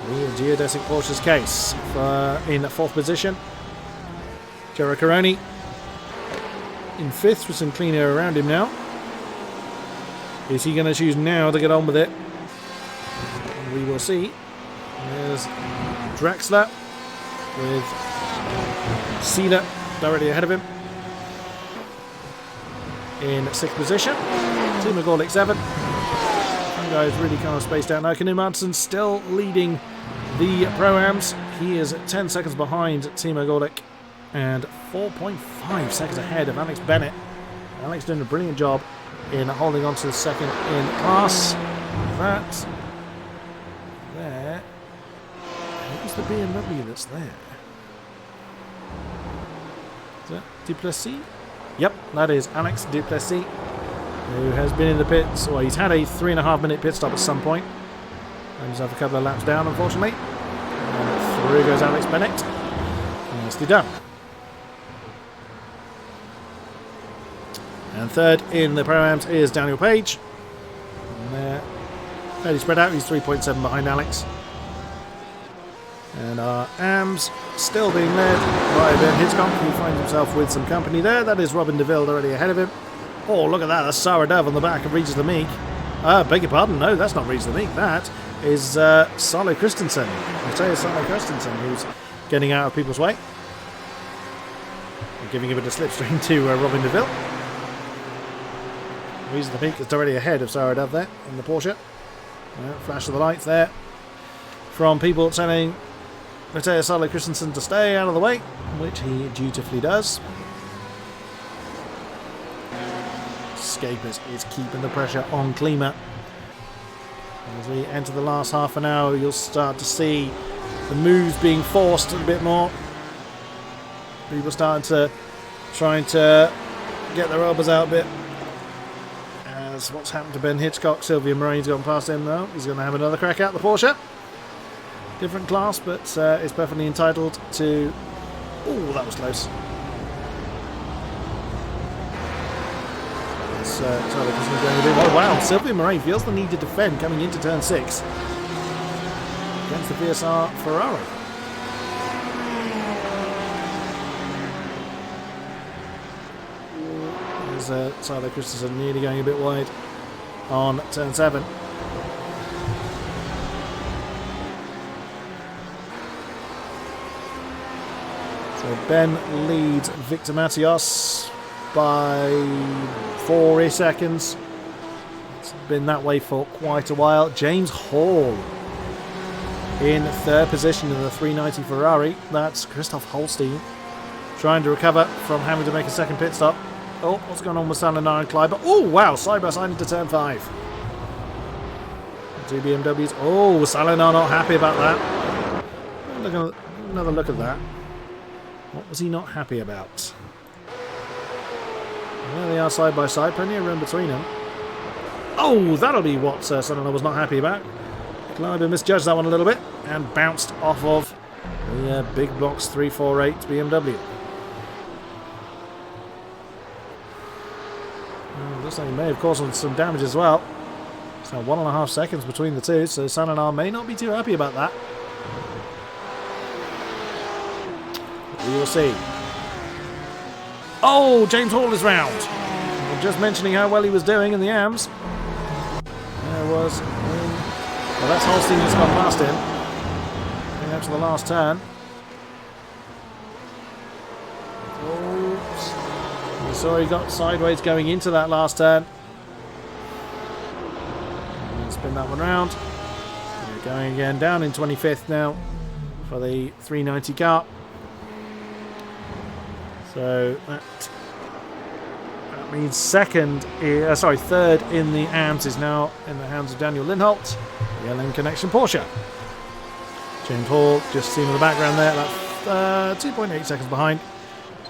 the geodesic Porsche's case. In 4th position, Jerry Caroni in 5th with some clean air around him now. Is he going to choose now to get on with it? We will see. There's Draxler with Cena directly ahead of him. In 6th position, Timo Gorlick 7. One guy is really kind of spaced out now. Kanu Madsen still leading the Pro-Ams. He is 10 seconds behind Timo Gorlick and 4.5 seconds ahead of Alex Bennett. Alex doing a brilliant job in holding on to the second in class. That there. Who's the BMW that's there? Is that Duplessis? Yep, that is Alex Duplessis, who has been in the pits. Well, he's had a 3.5 minute pit stop at some point. Found himself a couple of laps down, unfortunately. And through goes Alex Bennett. Nicely done. And 3rd in the Pro-Ams is Daniel Page. And fairly spread out, he's 3.7 behind Alex. And our AMs still being led by Ben Hitchcock, who finds himself with some company there. That is Robin DeVille already ahead of him. Oh, look at that, that's Sarah Dove on the back of Regis Lamique. Beg your pardon, no, that's not Regis Lamique. That is Salo Christensen. I'll tell you, Salo Christensen, who's getting out of people's way. And giving a bit of slipstream to Robin DeVille. Regis Lamique is already ahead of Sarah Dove there in the Porsche. Flash of the lights there from people telling Matteo Salo Christensen to stay out of the way, which he dutifully does. Scapers is keeping the pressure on Klima. As we enter the last half an hour, you'll start to see the moves being forced a bit more. People starting to trying to get their elbows out a bit. As what's happened to Ben Hitchcock, Sylvain Moraine's gone past him now. He's going to have another crack at the Porsche. Different class, but is perfectly entitled to... Oh, that was close. Oh wow, Sylvain Moraine feels the need to defend coming into turn 6 against the VSR Ferrari. There's Salo Christensen nearly going a bit wide on turn 7. So Ben leads Victor Matios by 4 seconds. It's been that way for quite a while. James Hall in 3rd position in the 390 Ferrari. That's Christoph Holstein trying to recover from having to make a second pit stop. Oh, what's going on with Salinar and Kleiber? Oh, wow, side by side into turn 5. 2 BMWs. Oh, Salinar not happy about that. Look another look at that. What was he not happy about? There they are side by side, plenty of room between them. Oh, that'll be what son-in-law was not happy about. Clyber misjudged that one a little bit and bounced off of the big box 348 BMW. Looks like he may have caused some damage as well. So 1.5 seconds between the two, so son-in-law may not be too happy about that. We will see. Oh, James Hall is round. I'm just mentioning how well he was doing in the AMs. There was... well, that's Holstein that's gone past him. Going up to the last turn. Oops. We saw he got sideways going into that last turn. Spin that one round. We're going again down in 25th now for the 390 car. So that means third in the AMS is now in the hands of Daniel Lindholt, the LM Connection Porsche. James Hall, just seen in the background there, that's 2.8 seconds behind.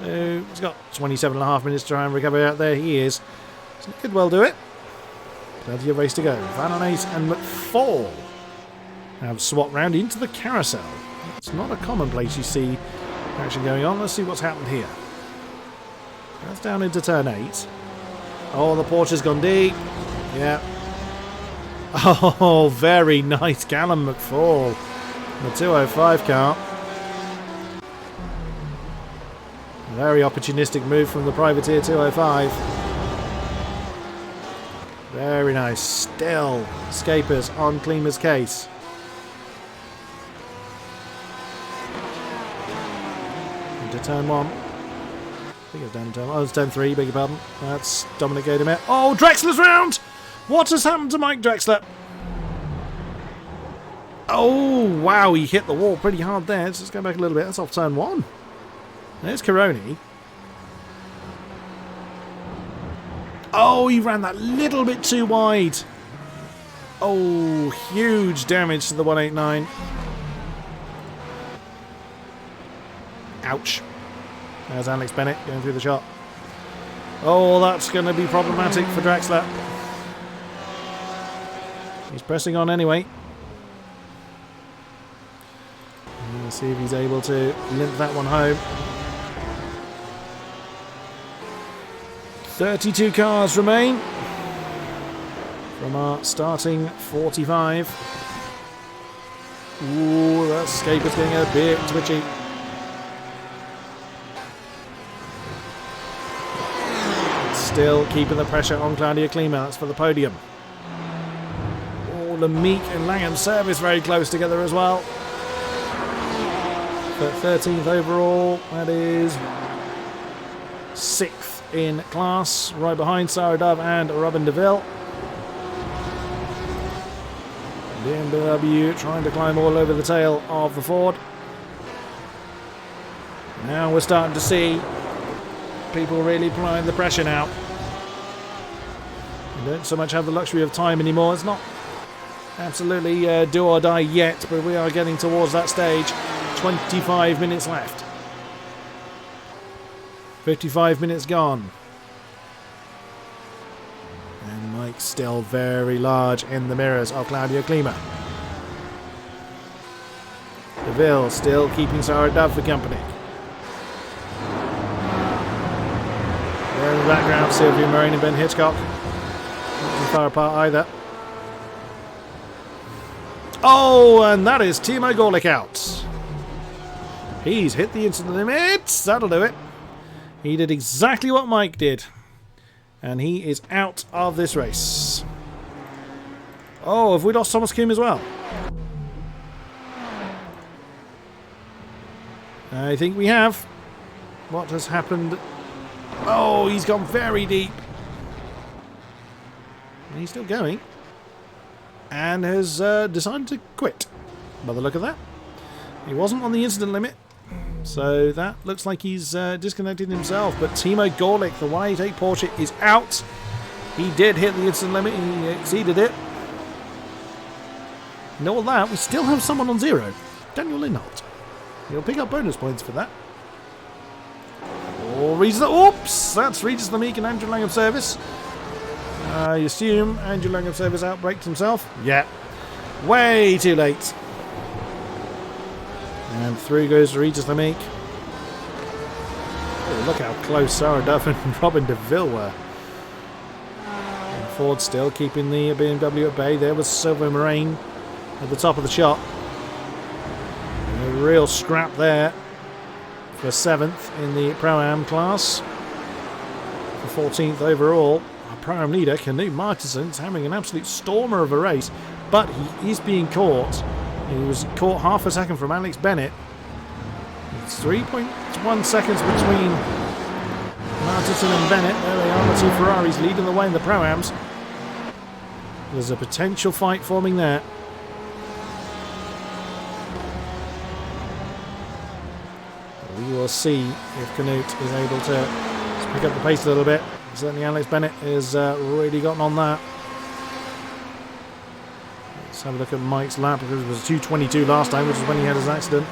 So he's got 27.5 minutes to try and recover out there. He is. So he could well do it. Plenty of race to go. Van Arnase and McFall have swapped round into the carousel. It's not a commonplace you see action going on. Let's see what's happened here. That's down into turn 8. Oh, the Porsche's gone deep. Yeah. Oh, very nice. Callum McFall. The 205 car. Very opportunistic move from the Privateer 205. Very nice. Still escapers on Klima's case. Into turn 1. I think it's down in turn 1. Oh, it's turn 3, beg your pardon. That's Dominic Gaidemet. Oh, Drexler's round! What has happened to Mike Drexler? Oh, wow, he hit the wall pretty hard there. Let's just go back a little bit. That's off turn 1. There's Caroni. Oh, he ran that little bit too wide. Oh, huge damage to the 189. Ouch. There's Alex Bennett going through the shot. Oh, that's going to be problematic for Drexler. He's pressing on anyway. Let's see if he's able to limp that one home. 32 cars remain from our starting 45. Ooh, that escape is getting a bit twitchy. Still keeping the pressure on Claudia Klima. That's for the podium. Oh, Lemique and Langham service very close together as well. But 13th overall. That is 6th in class. Right behind Sarah Dove and Robin DeVille. BMW trying to climb all over the tail of the Ford. Now we're starting to see people really applying the pressure now. We don't so much have the luxury of time anymore. It's not absolutely do or die yet, but we are getting towards that stage. 25 minutes left. 55 minutes gone. And Mike's still very large in the mirrors of Claudio Klima. DeVille still keeping Sarah Dove for company. There in the background, Sylvia Marine and Ben Hitchcock. Not too far apart either. Oh, and that is Timo Gorlick out. He's hit the instant limits. That'll do it. He did exactly what Mike did. And he is out of this race. Oh, have we lost Thomas Kuhn as well? I think we have. What has happened? Oh, he's gone very deep. And he's still going. And has decided to quit. By the look of that. He wasn't on the incident limit. So that looks like he's disconnected himself. But Timo Gorlick, the 188 Porsche, is out. He did hit the incident limit. He exceeded it. And all that, we still have someone on zero. Daniel Lindholt. He'll pick up bonus points for that. Or reaches the... Oops! That's Regis Lemeek and Andrew Langham Service. I assume Andrew Langham Service outbraked himself. Yeah. Way too late. And through goes Regis Lemeek. Oh, look how close Sarah Duff and Robin DeVille were. And Ford still keeping the BMW at bay. There was Silver Moraine at the top of the shot. And a real scrap there for 7th in the Pro-Am class. For 14th overall. Our Pro-Am leader, Knut Martinson's having an absolute stormer of a race. But he is being caught. He was caught half a second from Alex Bennett. It's 3.1 seconds between Martinson and Bennett. There they are, the two Ferraris leading the way in the Pro-Ams. There's a potential fight forming there. We will see if Knut is able to pick up the pace a little bit. Certainly Alex Bennett has really gotten on that. Let's have a look at Mike's lap, because it was 2:22 last time, which is when he had his accident.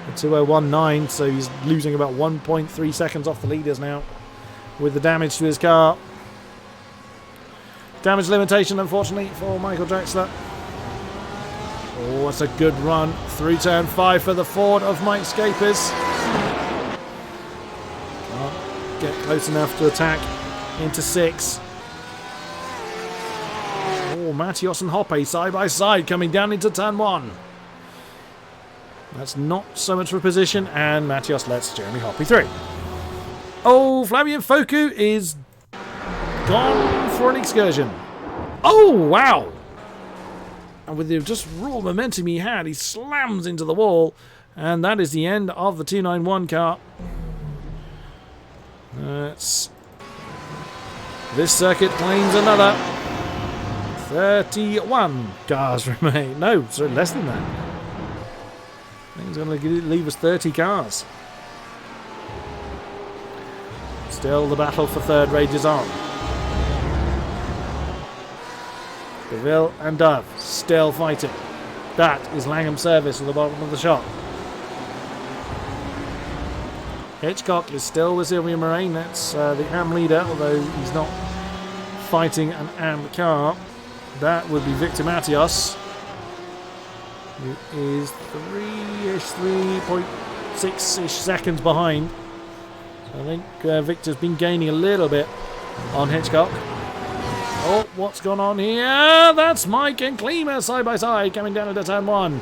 A 2:01.9, so he's losing about 1.3 seconds off the leaders now with the damage to his car. Damage limitation, unfortunately, for Michael Drexler. Oh, that's a good run through turn 5 for the Ford of Mike Scapers. Can't get close enough to attack into 6. Oh, Matthias and Hoppe side by side coming down into turn 1. That's not so much for position, and Matthias lets Jeremy Hoppe through. Oh, Flavien Foku is gone for an excursion. Oh, wow! And with the just raw momentum he had, he slams into the wall, and that is the end of the 291 car. This circuit claims another 31 cars remain. No, sorry, less than that. I think he's going to leave us 30 cars. Still, the battle for third rages on. DeVille and Dove still fighting. That is Langham Service at the bottom of the shot. Hitchcock is still with Sylvia Moraine. That's the AM leader, although he's not fighting an AM car. That would be Victor Matias, who is 3.6-ish seconds behind. So I think Victor's been gaining a little bit on Hitchcock. Oh, what's gone on here? That's Mike and Klima side by side coming down into turn 1.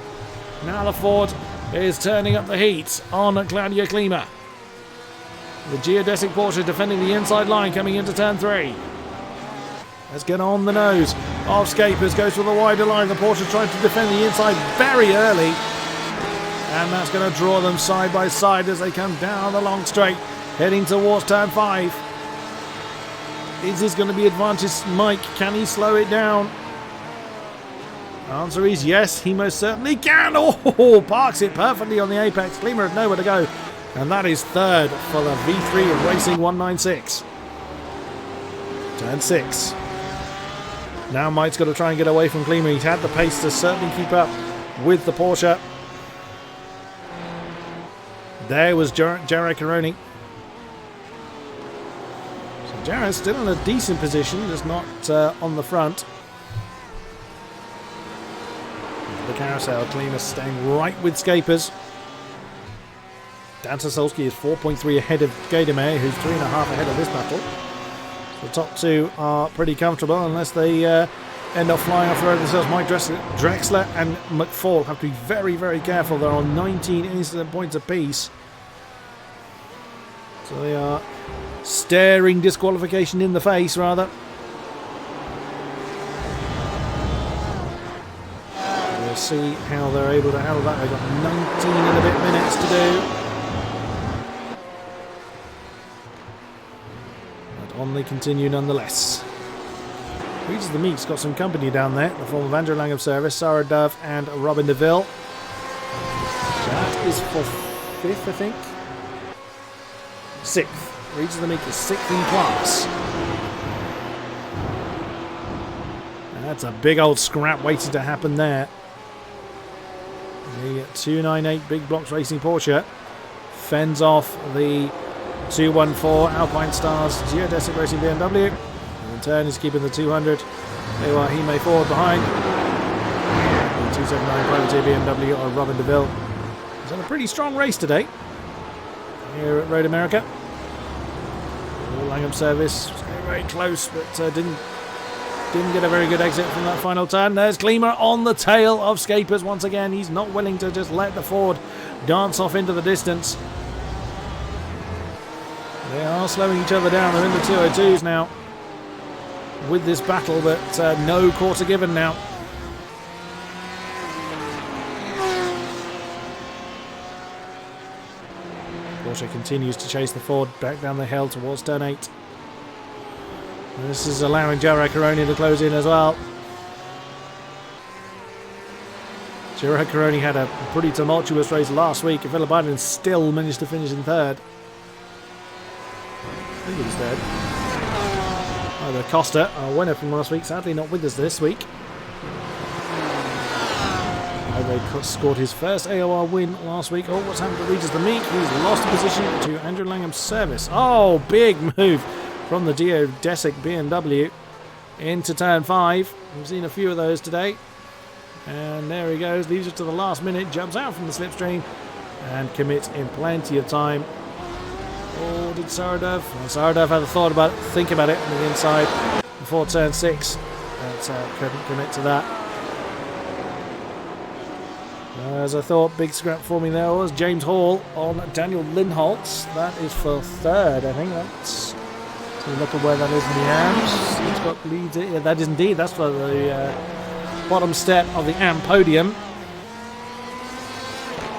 Now the Ford is turning up the heat on Claudia Klima. The geodesic Porsche defending the inside line coming into turn 3. Let's get on the nose of Scapers, goes for the wider line. The Porsche trying to defend the inside very early. And that's going to draw them side by side as they come down the long straight, heading towards turn 5. Is this going to be advantage Mike? Can he slow it down? Answer is yes, he most certainly can. Oh, parks it perfectly on the apex. Klima had nowhere to go. And that is third for the V3 Racing 196. Turn 6. Now Mike's got to try and get away from Klima. He's had the pace to certainly keep up with the Porsche. There was Jared Caroni. So Jared's still in a decent position, just not on the front. The carousel, Klima staying right with Scapers. Dan Sasolski is 4.3 ahead of Gaidemeyer, who's 3.5 ahead of this battle. The top two are pretty comfortable unless they end up flying off the road themselves. Mike Drexler and McFall have to be very, very careful. They're on 19 incident points apiece. So they are staring disqualification in the face, rather. We'll see how they're able to handle that. They've got 19 and a bit minutes to do. On they continue nonetheless. Regis Lemeek's got some company down there, the form of Andrew Langham Service, Sarah Dove and Robin DeVille. That is for 5th, I think. 6th. Regis Lemeek is 6th in class. And that's a big old scrap waiting to happen there. The 298 Big Blocks Racing Porsche fends off the 214 Alpine Stars Geodesic Racing BMW. In turn, he's keeping the 200 AOR Hime forward behind. The 279 Privateer BMW or Robin DeVille. He's had a pretty strong race today here at Road America. Langham service was very close, but didn't get a very good exit from that final turn. There's Klima on the tail of Scapers once again. He's not willing to just let the Ford dance off into the distance. They are slowing each other down. They're in the 202s now with this battle, but no quarter given now. Porsche continues to chase the Ford back down the hill towards turn 8. And this is allowing Gerard Caroni to close in as well. Gerard Caroni had a pretty tumultuous race last week. Philip Biden still managed to finish in third. I think he was third. The Costa, our winner from last week, sadly not with us this week. They scored his first AOR win last week. Oh, what's happened to Regis the Meek? He's lost position to Andrew Langham's service. Oh, big move from the Geodesic BMW into turn 5. We've seen a few of those today. And there he goes, leaves it to the last minute, jumps out from the slipstream and commits in plenty of time. Oh, did Saradov? Well, Saradov had a thought about it, think about it on the inside before turn 6. But couldn't commit to that. As I thought, big scrap for me there was James Hall on Daniel Lindholtz. That is for third, I think. That's so look at where that is in the AMs. It's got leads. Yeah, that is indeed. That's for the bottom step of the AM podium.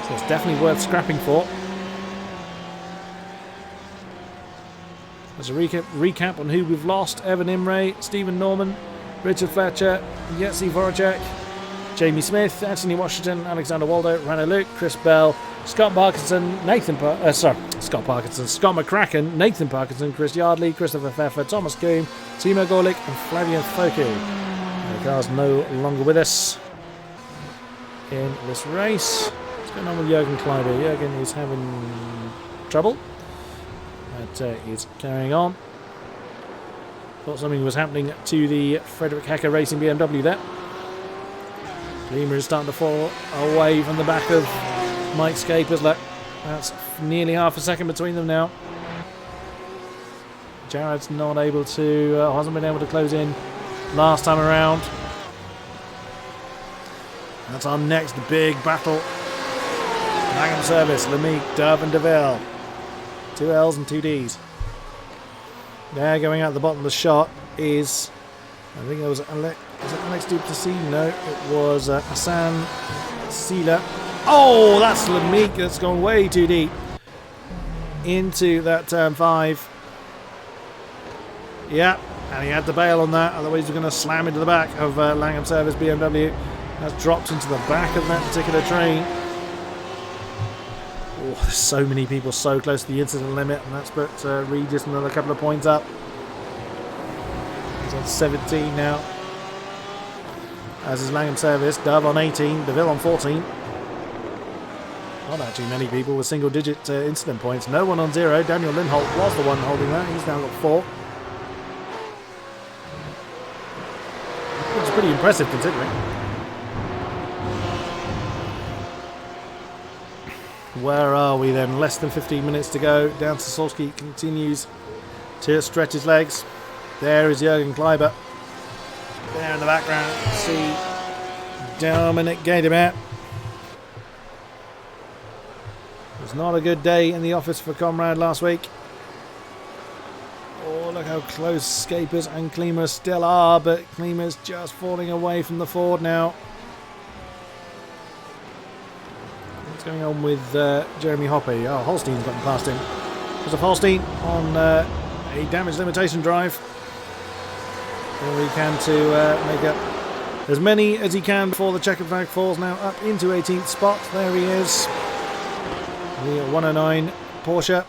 So it's definitely worth scrapping for. As a recap on who we've lost: Evan Imre, Stephen Norman, Richard Fletcher, Yetzi Voracek, Jamie Smith, Anthony Washington, Alexander Waldo, Rana Luke, Chris Bell, Scott Parkinson, Scott McCracken, Nathan Parkinson, Chris Yardley, Christopher Pfeffer, Thomas Coombe, Timo Gorlick and Flavian Foku. The car's no longer with us in this race. What's going on with Jürgen Kleiber? Jürgen is having trouble, but he's carrying on. Thought something was happening to the Frederick Hacker Racing BMW there. Klima is starting to fall away from the back of Mike Scapers. Look, that's nearly half a second between them now. Jared's not able to, hasn't been able to close in last time around. That's our next big battle. Langham service, Lemieux, Dove and DeVille. 2 L's and 2 D's. There, going out the bottom of the shot is, I think it was Alex Duplessis? No, it was Hassan Sila. Oh, that's Lemieux. That's gone way too deep into that turn 5. Yeah, and he had to bail on that, otherwise he's going to slam into the back of Langham Service BMW. That's dropped into the back of that particular train. Oh, there's so many people so close to the incident limit, and that's put Regis another couple of points up. He's on 17 now. As is Langham Service, Dove on 18, DeVille on 14. Not actually many people with single-digit incident points. No one on 0. Daniel Lindholt was the one holding that. He's now got 4. Which is pretty impressive considering. Where are we then? Less than 15 minutes to go. Down Sosowski continues to stretch his legs. There is Jürgen Kleiber. There in the background, you can see Dominic Gaidemet. It was not a good day in the office for Comrade last week. Oh, look how close Scapers and Klima still are, but Klima's just falling away from the Ford now. What's going on with Jeremy Hoppe? Oh, Holstein's gotten past him. There's a Holstein on a damage limitation drive. All he can to make up as many as he can before the checkered flag falls. Now up into 18th spot. There he is. The 109 Porsche.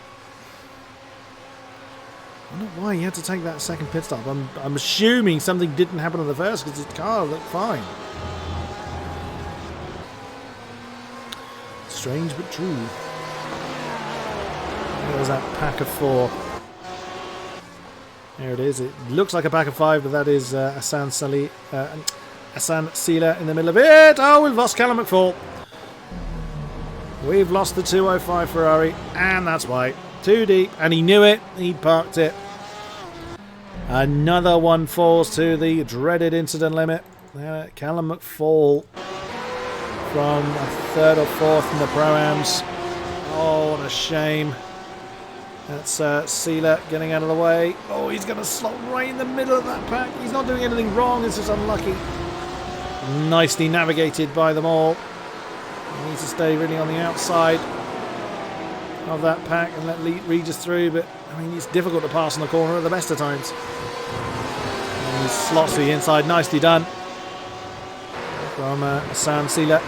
I don't know why he had to take that second pit stop. I'm assuming something didn't happen on the first because his car looked fine. Strange but true. There's that pack of 4. There it is. It looks like a pack of 5, but that is Hassan Sila in the middle of it. Oh, we've lost Callum McFall. We've lost the 205 Ferrari, and that's why. Too deep, and he knew it. He parked it. Another one falls to the dreaded incident limit. Callum McFall from a 3rd or 4th in the Pro-Ams. Oh, what a shame. That's Sila getting out of the way. Oh, he's going to slot right in the middle of that pack. He's not doing anything wrong, it's just unlucky. Nicely navigated by them all. He needs to stay really on the outside of that pack and let Regis through, but I mean, it's difficult to pass on the corner at the best of times. And he slots to the inside, nicely done from Hassan Sila.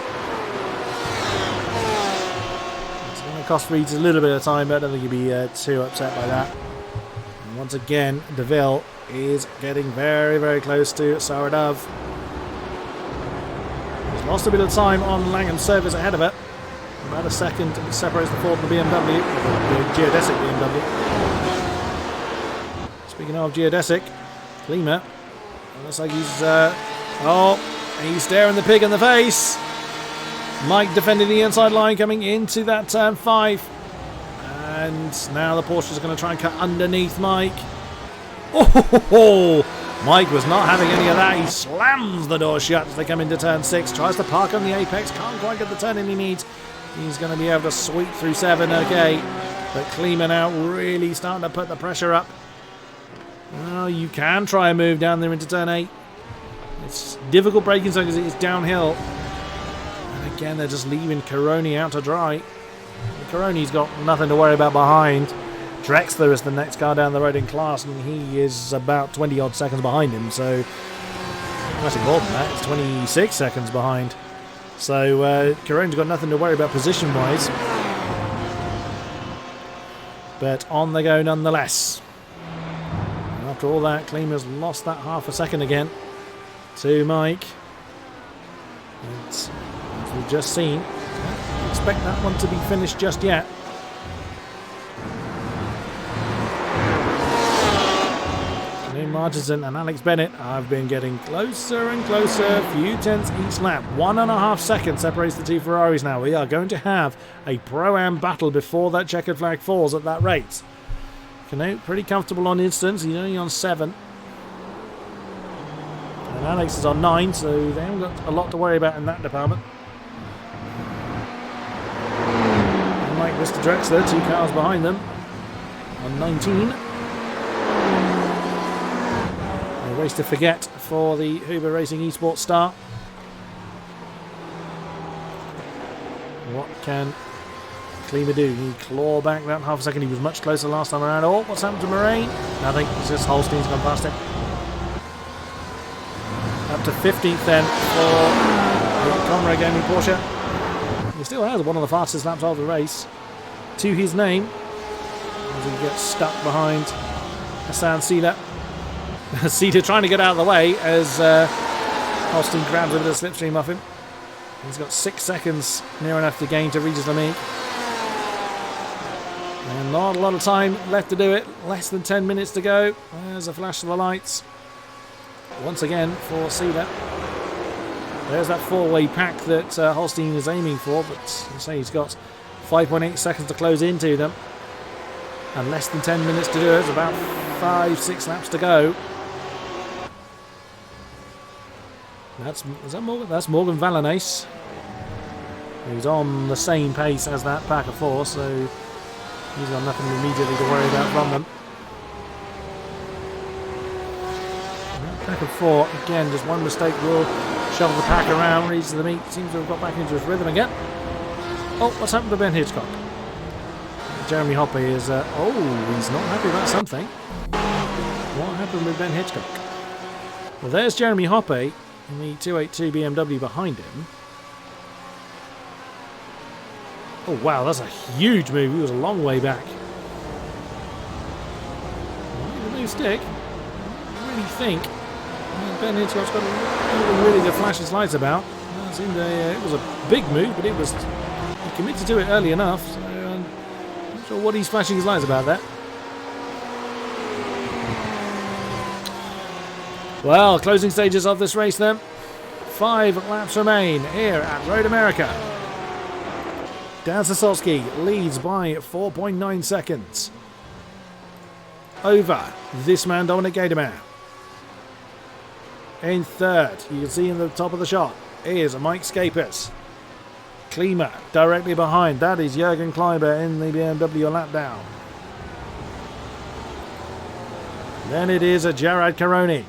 It's going to cost Regis a little bit of time, but I don't think he'd be too upset by that. And once again, DeVille is getting very, very close to Saradov. He's lost a bit of time on Langham's service ahead of it. About a second separates the Ford from the BMW, the geodesic BMW. Speaking of geodesic, Klima, looks like he's he's staring the pig in the face. Mike defending the inside line, coming into that turn 5, and now the Porsches are going to try and cut underneath Mike. Oh, Mike was not having any of that. He slams the door shut as they come into turn 6, tries to park on the apex, can't quite get the turn in he needs. He's going to be able to sweep through 7, okay. But Klima now really starting to put the pressure up. Well, you can try and move down there into turn 8. It's difficult braking zone because it is downhill. And again, they're just leaving Caroni out to dry. Caroni's got nothing to worry about behind. Drexler is the next car down the road in class, and he is about 20 odd seconds behind him. So, actually more than that, it's 26 seconds behind. So Caroni's got nothing to worry about position-wise. But on they go nonetheless. And after all that, Klima's lost that half a second again to Mike. And as we've just seen, don't expect that one to be finished just yet. Martinson and Alex Bennett have been getting closer and closer, a few tenths each lap. 1.5 seconds separates the two Ferraris now. We are going to have a Pro-Am battle before that checkered flag falls at that rate. Canute pretty comfortable on instance, he's only on 7. And Alex is on 9, so they haven't got a lot to worry about in that department. Unlike Mr. Drexler, 2 cars behind them on 19. Race to forget for the Huber Racing Esports star. What can Klima do? He claw back that half a second. He was much closer last time around. Oh, what's happened to Moraine? Nothing. It's just Holstein's gone past it. Up to 15th then for Conrad Gaming Porsche. He still has one of the fastest laps of the race to his name as he gets stuck behind Hassan Sila. Sila trying to get out of the way as Holstein grabs a bit of slipstream off him. He's got 6 seconds near enough to gain to Regis Lamy. And not a lot of time left to do it. Less than 10 minutes to go. There's a flash of the lights. Once again for Sila. There's that 4-way pack that Holstein is aiming for, but as I say, he's got 5.8 seconds to close into them. And less than 10 minutes to do it. It's about 5-6 laps to go. That's Morgan Valanace, who's on the same pace as that pack of 4, so he's got nothing immediately to worry about from them. And that pack of 4, again, just one mistake will shove the pack around. Reads the meat, seems to have got back into his rhythm again. Oh, what's happened to Ben Hitchcock? Jeremy Hoppe is, he's not happy about something. What happened with Ben Hitchcock? Well, there's Jeremy Hoppe in the 282 BMW behind him. Oh wow, that's a huge move. He was a long way back. A new stick. I really think Ben Hitchcock's got a really to flash his lights about. It was a big move, but it was He committed to it early enough, so I'm not sure what he's flashing his lights about that. Well, closing stages of this race then. 5 laps remain here at Road America. Dan Sosowski leads by 4.9 seconds over this man, Dominic Gademan. In third, you can see in the top of the shot, is Mike Scapers. Klima directly behind. That is Jürgen Kleiber in the BMW lap down. Then it is a Gerard Caroni.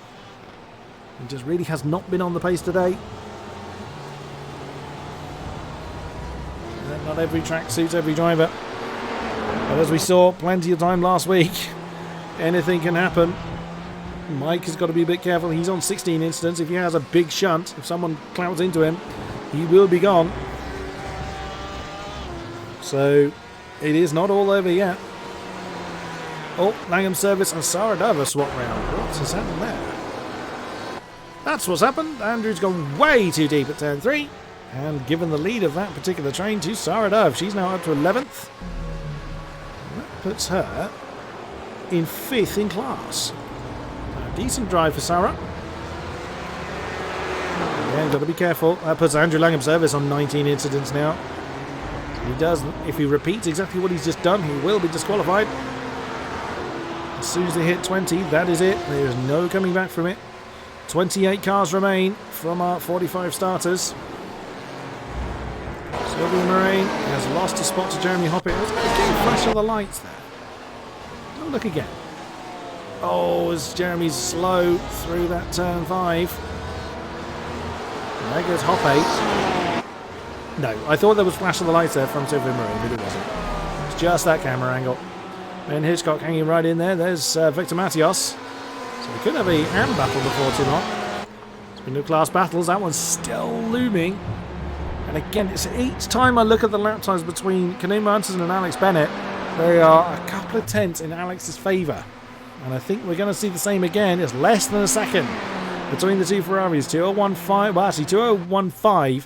He just really has not been on the pace today. Not every track suits every driver. But as we saw plenty of time last week, anything can happen. Mike has got to be a bit careful. He's on 16 incidents. If he has a big shunt, if someone clouds into him, he will be gone. So it is not all over yet. Oh, Langham Service and Saradava swap round. What has happened there? That's what's happened. Andrew's gone way too deep at turn 3. And given the lead of that particular train to Saradov. She's now up to 11th. That puts her in 5th in class. A decent drive for Sarah. Again, got to be careful. That puts Andrew Langham Service on 19 incidents now. He does, if he repeats exactly what he's just done, he will be disqualified. As soon as they hit 20, that is it. There is no coming back from it. 28 cars remain from our 45 starters. Sylvia Moraine has lost a spot to Jeremy Hopping. There's a flash of the lights there. Oh, look again. Oh, as Jeremy's slow through that turn 5. There goes Hoppe. No, I thought there was flash of the lights there from Sylvia Moraine, but it wasn't. It's just that camera angle. Ben Hitchcock hanging right in there. There's Victor Matios. So we could have a hand battle before too long. It's been no class battles. That one's still looming. And again, it's each time I look at the lap times between Canute Martinson and Alex Bennett, they are a couple of tenths in Alex's favour. And I think we're going to see the same again. It's less than a second between the two Ferraris. 2:01.5, well actually 2:01.5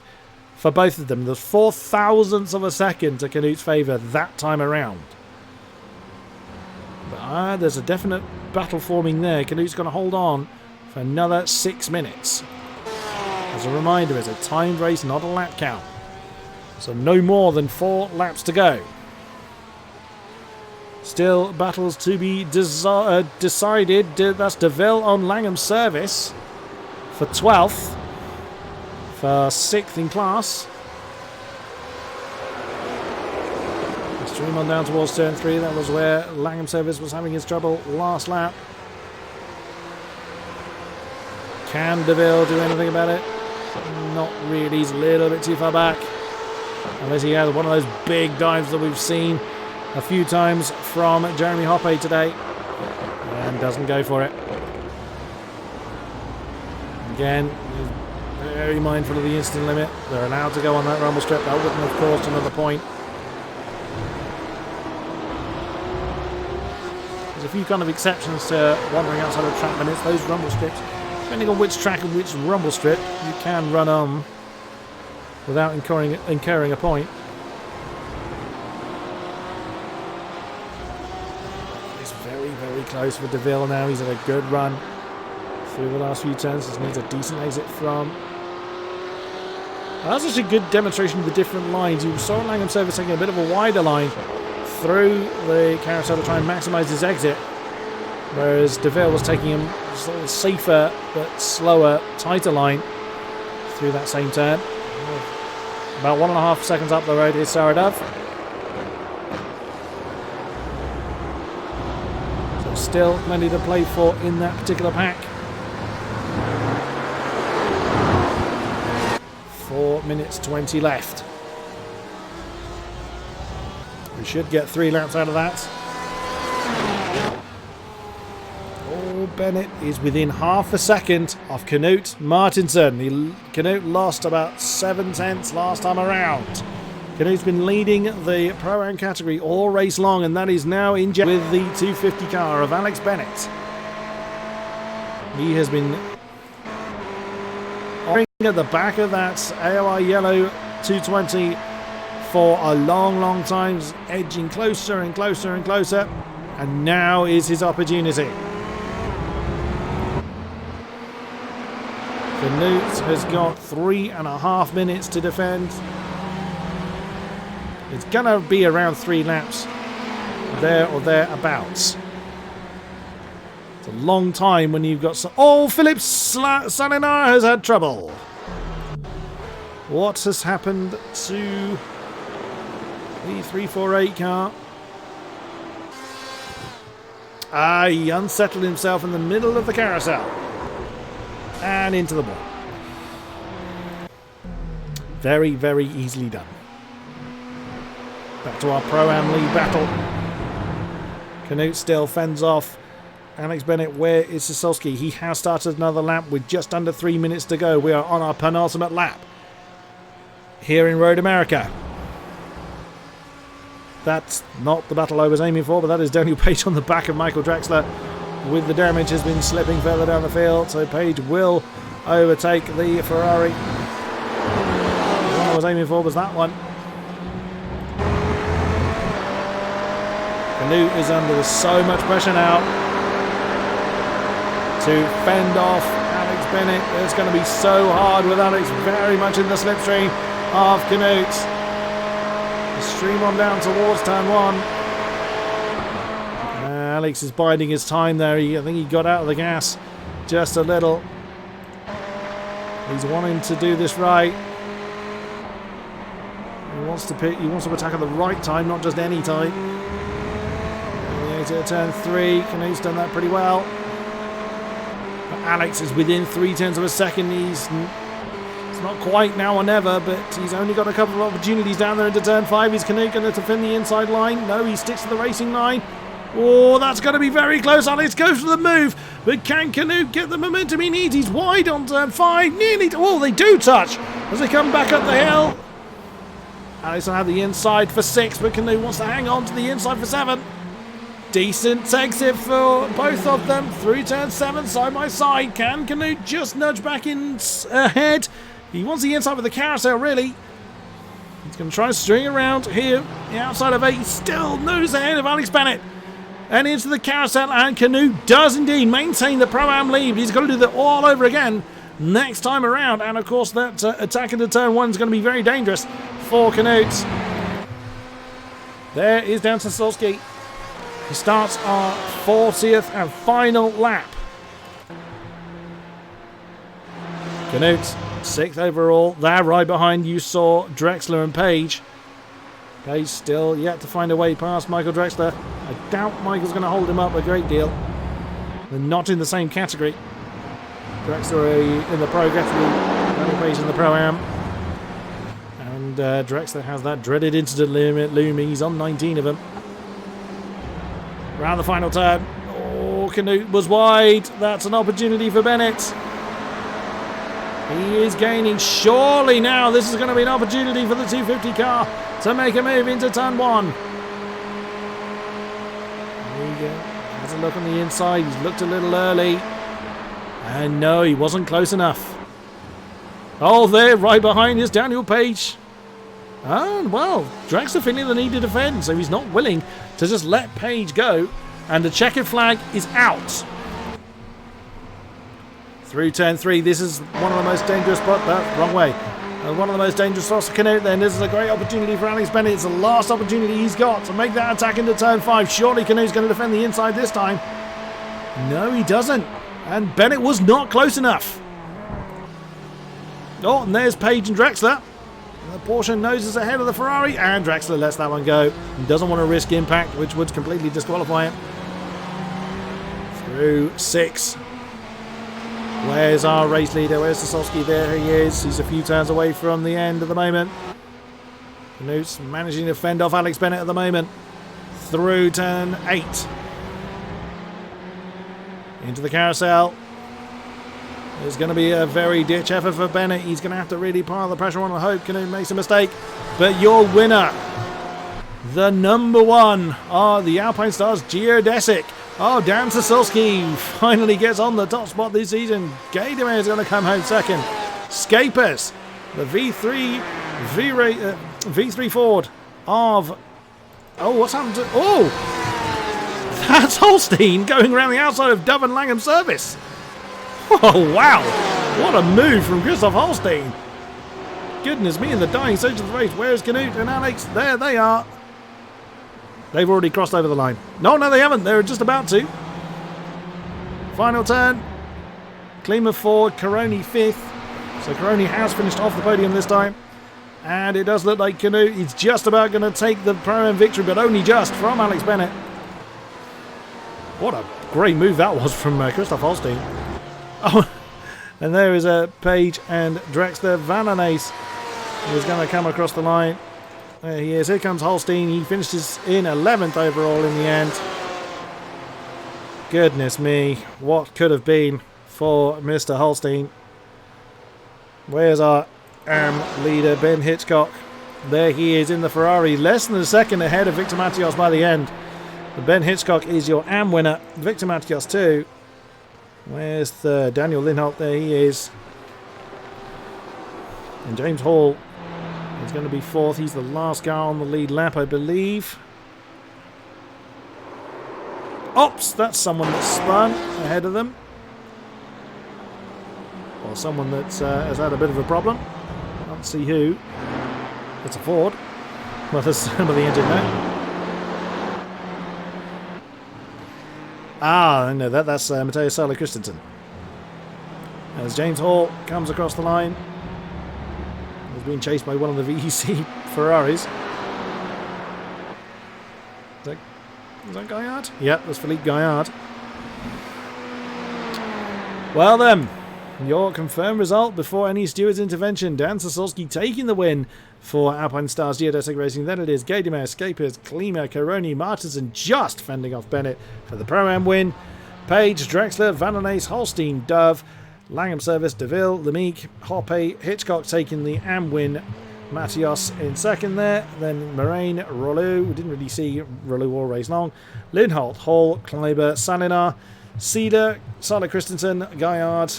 for both of them. There's 4 thousandths of a second to Canute's favour that time around. But there's a definite battle forming there. Canute's going to hold on for another 6 minutes. As a reminder, it's a timed race, not a lap count. So no more than 4 laps to go. Still battles to be decided. That's DeVille on Langham Service for 12th. For 6th in class. Stream on down towards turn 3. That was where Langham Service was having his trouble last lap. Can DeVille do anything about it? Not really. He's a little bit too far back. Unless he has one of those big dives that we've seen a few times from Jeremy Hoppe today. And doesn't go for it. Again, he's very mindful of the instant limit. They're allowed to go on that rumble strip. That wouldn't have caused another point. There's a few kind of exceptions to wandering outside of track limits. Those rumble strips, depending on which track and which rumble strip, you can run on without incurring a point. It's very, very close for DeVille now. He's had a good run through the last few turns. Just needs a decent exit from. That's actually a good demonstration of the different lines. You saw Langham Service taking a bit of a wider line through the carousel to try and maximise his exit, whereas DeVille was taking him sort of safer but slower, tighter line through that same turn. About 1.5 seconds up the road is Saradov. So still plenty to play for in that particular pack. 4 minutes 20 left. We should get 3 laps out of that. Oh, Bennett is within half a second of Canute Martinson. Canute lost about 7 tenths last time around. Canute's been leading the Pro-Am category all race long, and that is now in jet with the 250 car of Alex Bennett. He has been at the back of that AOR yellow 220 for a long time, edging closer and closer and closer. And now is his opportunity. Knut has got 3.5 minutes to defend. It's going to be around 3 laps. There or thereabouts. It's a long time when you've got some... Oh, Philip Salinar has had trouble. What has happened to the 348 car? He unsettled himself in the middle of the carousel. And into the wall. Very, very easily done. Back to our Pro-Am League battle. Knut still fends off Alex Bennett. Where is Sosowski? He has started another lap with just under 3 minutes to go. We are on our penultimate lap here in Road America. That's not the battle I was aiming for, but that is Daniel Page on the back of Michael Drexler. With the damage has been slipping further down the field, so Page will overtake the Ferrari. The one I was aiming for was that one. Knut is under so much pressure now to fend off Alex Bennett. It's going to be so hard with Alex very much in the slipstream of Knut. Stream on down towards turn 1. Alex is biding his time there. I think he got out of the gas just a little. He's wanting to do this right. He wants to attack at the right time, not just any time. To turn 3, Knut's done that pretty well. But Alex is within 0.3 of a second. It's not quite now or never, but he's only got a couple of opportunities down there into turn 5. Is Knut going to defend the inside line? No, he sticks to the racing line. Oh, that's going to be very close. Alex goes for the move, but can Knut get the momentum he needs? He's wide on turn 5. Nearly. Oh, they do touch as they come back up the hill. Alex will have the inside for 6, but Knut wants to hang on to the inside for 7. Decent exit for both of them through turn 7 side by side. Can Knut just nudge back in ahead? He wants the inside with the carousel, really. He's going to try to string around here. The outside of 8 still nose ahead of Alex Bennett. And into the carousel, and Knut does indeed maintain the Pro-Am lead. He's got to do that all over again next time around. And of course that attack into turn 1 is going to be very dangerous for Knut. There is down to Solski. He starts our 40th and final lap. Knut, 6th overall. There right behind you saw Drexler and Page. Page still yet to find a way past Michael Drexler. I doubt Michael's going to hold him up a great deal. They're not in the same category. Drexler in the Pro category, Page in the Pro-Am. And Drexler has that dreaded incident limit looming. He's on 19 of them. Around the final turn. Oh, Knut was wide. That's an opportunity for Bennett. He is gaining. Surely now this is going to be an opportunity for the 250 car to make a move into turn 1. There you go. Has a look on the inside. He's looked a little early. And no, he wasn't close enough. Oh, there, right behind is Daniel Page. Oh, well, Drexler feeling the need to defend, so he's not willing to just let Page go. And the checkered flag is out. Through turn 3, this is one of the most dangerous spots. Wrong way. One of the most dangerous spots to Knut then. This is a great opportunity for Alex Bennett. It's the last opportunity he's got to make that attack into turn 5. Surely Knut's going to defend the inside this time. No, he doesn't. And Bennett was not close enough. Oh, and there's Page and Drexler. The Porsche noses ahead of the Ferrari, and Drexler lets that one go. He doesn't want to risk impact, which would completely disqualify him. Through 6. Where's our race leader? Where's Sosowski? There he is. He's a few turns away from the end at the moment. Knut's managing to fend off Alex Bennett at the moment. Through turn 8. Into the carousel. There's going to be a very ditch effort for Bennett. He's going to have to really pile the pressure on and hope Knut makes a mistake. But your winner, the number 1, are the Alpine Stars Geodesic. Oh, Dan Sasolski finally gets on the top spot this season. Gaydemeyer is going to come home second. Scapers, the V3, V3 Ford of... Oh, what's happened to... Oh! That's Holstein going around the outside of Dove and Langham Service. Oh, wow. What a move from Christoph Holstein. Goodness me, in the dying stage of the race. Where's Canute and Alex? There they are. They've already crossed over the line. No, they haven't. They're just about to. Final turn. Klima 4, Caroni 5th. So Caroni has finished off the podium this time. And it does look like Canute is just about going to take the Pro-Am victory, but only just, from Alex Bennett. What a great move that was from Christoph Holstein. Oh, and there is Page and Drexler. Van Anes is going to come across the line. There he is. Here comes Holstein. He finishes in 11th overall in the end. Goodness me. What could have been for Mr. Holstein. Where's our AM leader, Ben Hitchcock? There he is in the Ferrari. Less than a second ahead of Victor Matios by the end. But Ben Hitchcock is your AM winner. Victor Matios too. Where's the Daniel Lindholt? There he is. And James Hall is going to be 4th. He's the last guy on the lead lap, I believe. Oops, that's someone that spun ahead of them. Or someone that has had a bit of a problem. Can't see who. It's a Ford. Well, there's some of the engine there. Ah, no, that's Matteo Sala Christensen. As James Hall comes across the line. He's being chased by one of the VEC Ferraris. Is that Gaillard? Yep, that's Philippe Gaillard. Well then, your confirmed result before any steward's intervention. Dan Sasolski taking the win for Alpine Stars Geodesic Racing. Then it is Gaydimer, Escapers, Klima, Caroni, Martinson just fending off Bennett for the Pro-Am win. Page, Drexler, Van Anes, Holstein, Dove, Langham Service, DeVille, Lemique, Hoppe, Hitchcock taking the AM win. Matios in second there. Then Moraine, Rolou. We didn't really see Rolou all race long. Lindholt, Hall, Kleiber, Salinar, Cedar, Sala Christensen, Gaillard,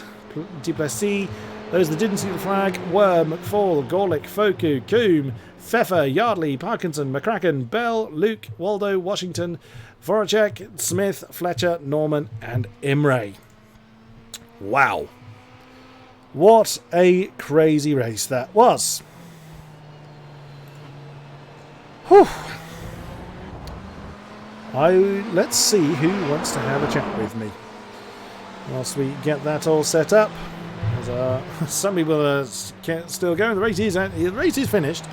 Duplessis. Those that didn't see the flag were McFall, Gorlick, Foku, Coombe, Pfeffer, Yardley, Parkinson, McCracken, Bell, Luke, Waldo, Washington, Voracek, Smith, Fletcher, Norman, and Imre. Wow. What a crazy race that was. Whew. Let's see who wants to have a chat with me. Whilst we get that all set up. Some people are still going. The race is finished.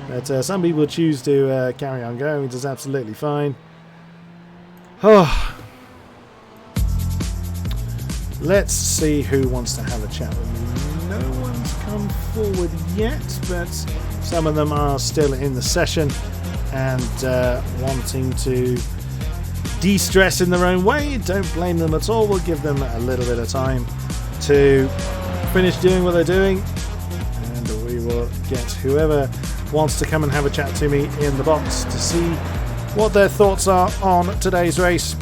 But some people choose to carry on going, which is absolutely fine. Oh. Let's see who wants to have a chat with me. No one's come forward yet, but some of them are still in the session and wanting to de-stress in their own way. Don't blame them at all. We'll give them a little bit of time to finish doing what they're doing, and we will get whoever wants to come and have a chat to me in the box to see what their thoughts are on today's race.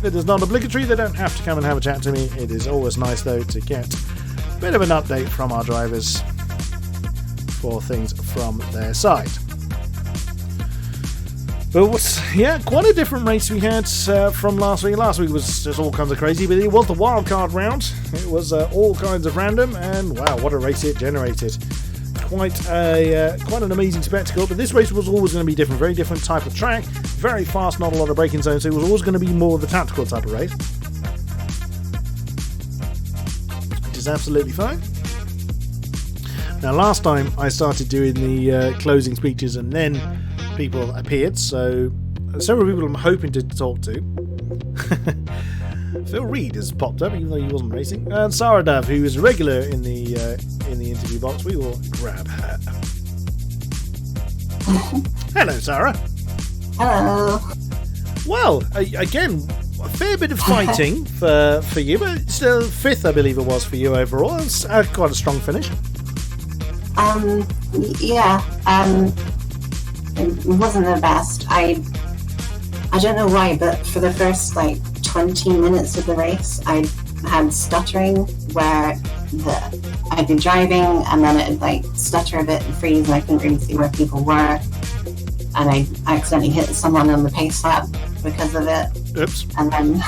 It is not obligatory, they don't have to come and have a chat to me. It is always nice though to get a bit of an update from our drivers for things from their side. But yeah, quite a different race we had from last week. Last week was just all kinds of crazy, but it was the wildcard round. It was all kinds of random, and wow, what a race it generated. Quite an amazing spectacle, but this race was always going to be different. Very different type of track, very fast, not a lot of braking zones, so it was always going to be more of the tactical type of race. Which is absolutely fine. Now last time I started doing the closing speeches and then people appeared, so several people I'm hoping to talk to. Phil Reed has popped up, even though he wasn't racing, and Sarah Dav, who is a regular in the interview box. We will grab her. Hello, Sarah. Hello. Well, again, a fair bit of fighting for you, but still 5th, I believe it was, for you overall. It's quite a strong finish. Yeah. It wasn't the best. I don't know why, but for the first 20 minutes of the race, I had stuttering where the I'd be driving, and then it'd like stutter a bit and freeze, and I couldn't really see where people were. And I accidentally hit someone on the pace lap because of it. Oops. And then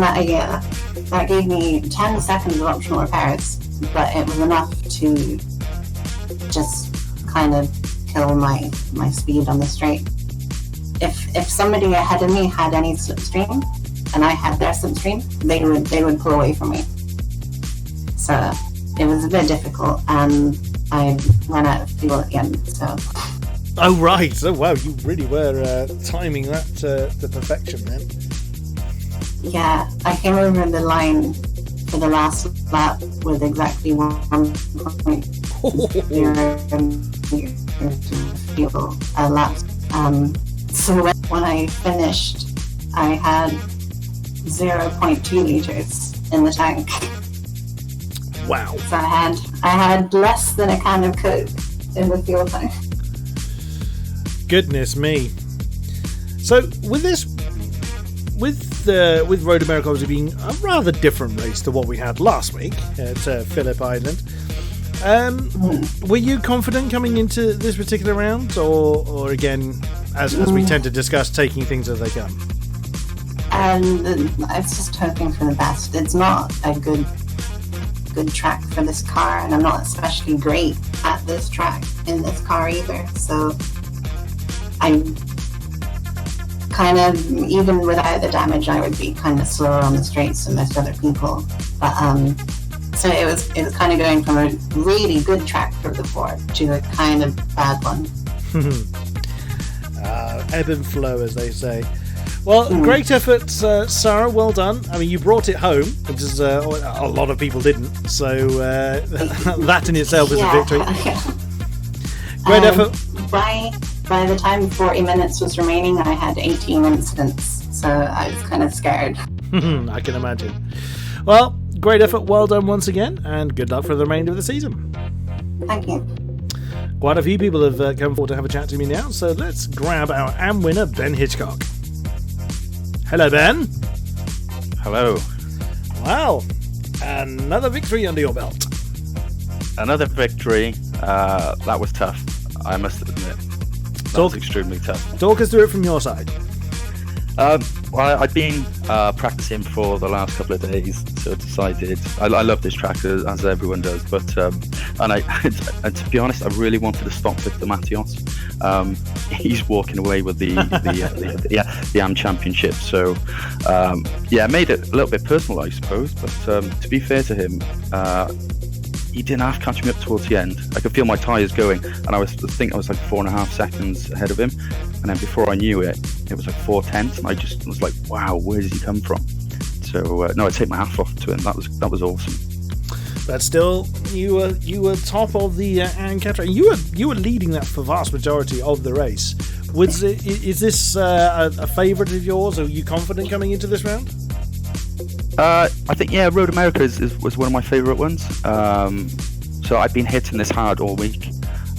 that gave me 10 seconds of optional repairs, but it was enough to just kind of kill my speed on the straight. If somebody ahead of me had any slipstream and I had their slipstream, they would pull away from me. So it was a bit difficult, and I ran out of fuel at the end. So. Oh right! Oh wow! You really were timing that to perfection, then. Yeah, I came over the line for the last lap with exactly 1.0 fuel laps. So when I finished, I had 0.2 liters in the tank. Wow! So I had less than a can of Coke in the fuel tank. Goodness me! So with this, with Road America obviously being a rather different race to what we had last week at Phillip Island, were you confident coming into this particular round, or again, as we tend to discuss, taking things as they come? I was just hoping for the best. It's not a good track for this car, and I'm not especially great at this track in this car either. So I kind of, even without the damage, I would be kind of slower on the straights than most other people. But so it was kind of going from a really good track for the Ford to a kind of bad one. Ebb and flow, as they say. Well, great effort, Sarah. Well done. I mean, you brought it home, which is a lot of people didn't. So that in itself is a victory. Great effort. By the time 40 minutes was remaining, I had 18 incidents, so I was kind of scared. I can imagine. Well, great effort. Well done once again, and good luck for the remainder of the season. Thank you. Quite a few people have come forward to have a chat to me now, so let's grab our AM winner, Ben Hitchcock. Hello, Ben. Hello. Wow. Another victory under your belt. Another victory. That was tough, I must admit. That was extremely tough. Talk us through it from your side. Well, I'd been practicing for the last couple of days, so I decided I love this track as everyone does, but and to be honest, I really wanted to stop Victor Mathios. He's walking away with the AM Championship, so it made it a little bit personal, I suppose. But to be fair to him, he didn't have to catch me up towards the end. I could feel my tyres going, and I think I was like 4.5 seconds ahead of him, and then before I knew it, it was like 4/10, and I just was like, wow, where does he come from? So no, I take my hat off to him. That was awesome. But still, you were top of the Ancaster. You were leading that for vast majority of the race. Is this a favourite of yours? Are you confident coming into this round? I think Road America was one of my favourite ones. So I've been hitting this hard all week,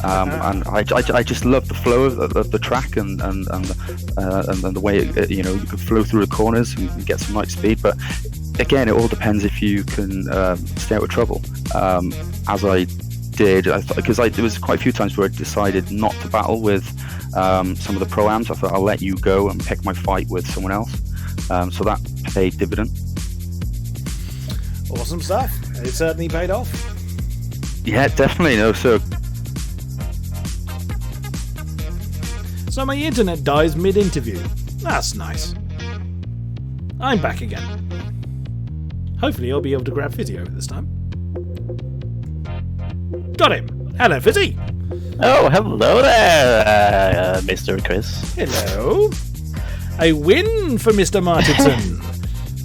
and I just love the flow of the track and the way you can flow through the corners and get some nice speed. But again, it all depends if you can stay out of trouble, as I did. Because there was quite a few times where I decided not to battle with some of the pro-ams. I thought I'll let you go and pick my fight with someone else. So that paid dividend. Awesome stuff. It certainly paid off. Yeah, definitely. No, so my internet dies mid-interview. That's nice. I'm back again. Hopefully I'll be able to grab Physio this time. Got him. Hello, Fizzy. Oh, hello there, Mr. Chris. Hello. A win for Mr. Martinson.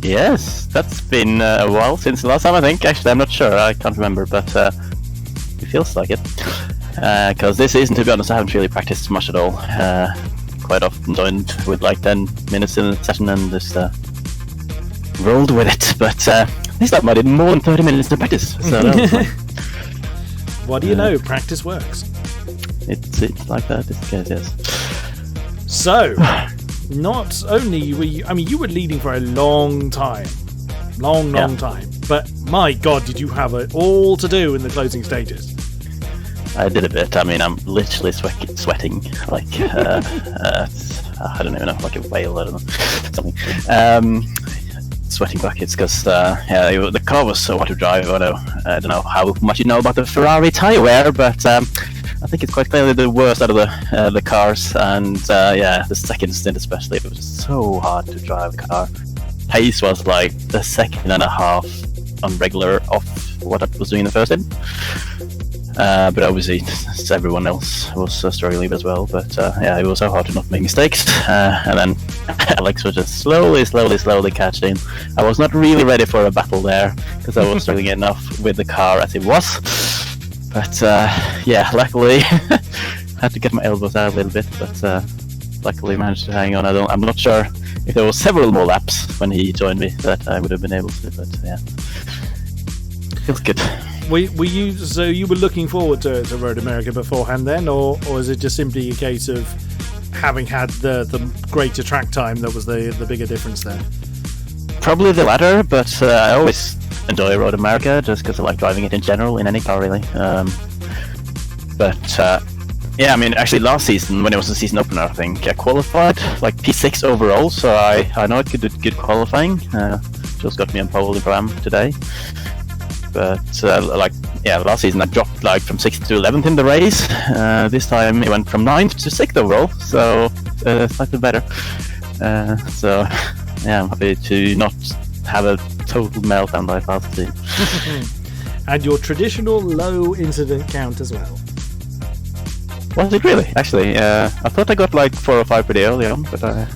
Yes, that's been a while since the last time, I think. Actually, I'm not sure. I can't remember, but it feels like it. Because this season, to be honest, I haven't really practiced much at all. Quite often joined with like 10 minutes in a session and just rolled with it. But this time I did more than 30 minutes to practice. So that was fun. What do you know? Practice works. It's like that, it's the case, yes. So, not only were you... I mean, you were leading for a long time. Long time. But my God, did you have it all to do in the closing stages? I did a bit. I mean, I'm literally sweating like I don't even know, like a whale. I don't know, something. Sweating buckets because the car was so hard to drive. I don't know how much you know about the Ferrari tyre wear, but I think it's quite clearly the worst out of the cars. And the second stint especially, it was so hard to drive the car. Pace was like a second and a half on regular off what I was doing in the first stint. But obviously everyone else was struggling as well. But it was so hard to not make mistakes. And then Alex was just slowly catching. I was not really ready for a battle there because I was struggling enough with the car as it was. But luckily had to get my elbows out a little bit. But luckily managed to hang on. I'm not sure if there were several more laps when he joined me that I would have been able to. But feels good. You were looking forward to Road America beforehand then, or is it just simply a case of having had the greater track time that was the bigger difference there? Probably the latter, but I always enjoy Road America just because I like driving it in general, in any car really. I mean, actually last season, when it was the season opener, I think I qualified like P6 overall, so I know I could do good qualifying. Just got me on pole in Pro-Am today. But last season I dropped like from 6th to 11th in the race. This time it went from 9th to 6th overall, so slightly better. I'm happy to not have a total meltdown by fast team. And your traditional low incident count as well. Was it really? Actually, I thought I got like 4 or 5 pretty early on, but I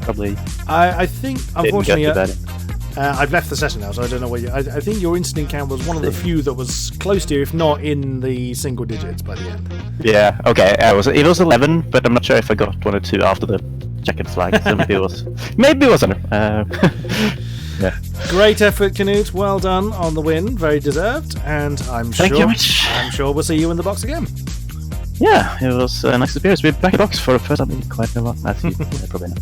probably. I think unfortunately. Didn't get to that. I've left the session now, so I don't know what I think your incident count was one of the few that was close to you, if not in the single digits by the end. Yeah, okay. It was 11, but I'm not sure if I got 1 or 2 after the checkered flag. So maybe it was under. Yeah. Great effort, Canute. Well done on the win. Very deserved. And Thank you much. I'm sure we'll see you in the box again. Yeah, it was a nice experience. We're back in the box for the first time in quite a lot. As you probably know.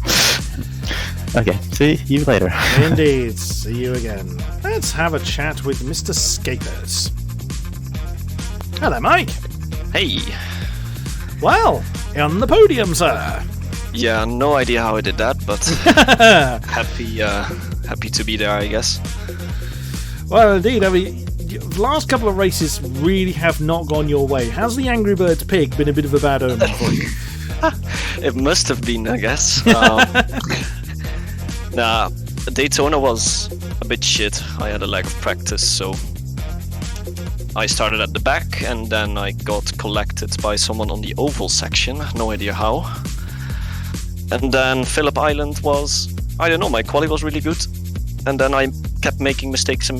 Okay, see you later. Indeed, see you again. Let's have a chat with Mr. Scapers. Hello, Mike. Hey. Well, on the podium, sir. Yeah, no idea how I did that, but happy to be there, I guess. Well, indeed. I mean, the last couple of races really have not gone your way. Has the Angry Birds pig been a bit of a bad omen for you? It must have been, I guess. Nah, Daytona was a bit shit. I had a lack of practice, so I started at the back and then I got collected by someone on the oval section, no idea how. And then Phillip Island was, I don't know, my quali was really good. And then I kept making mistakes.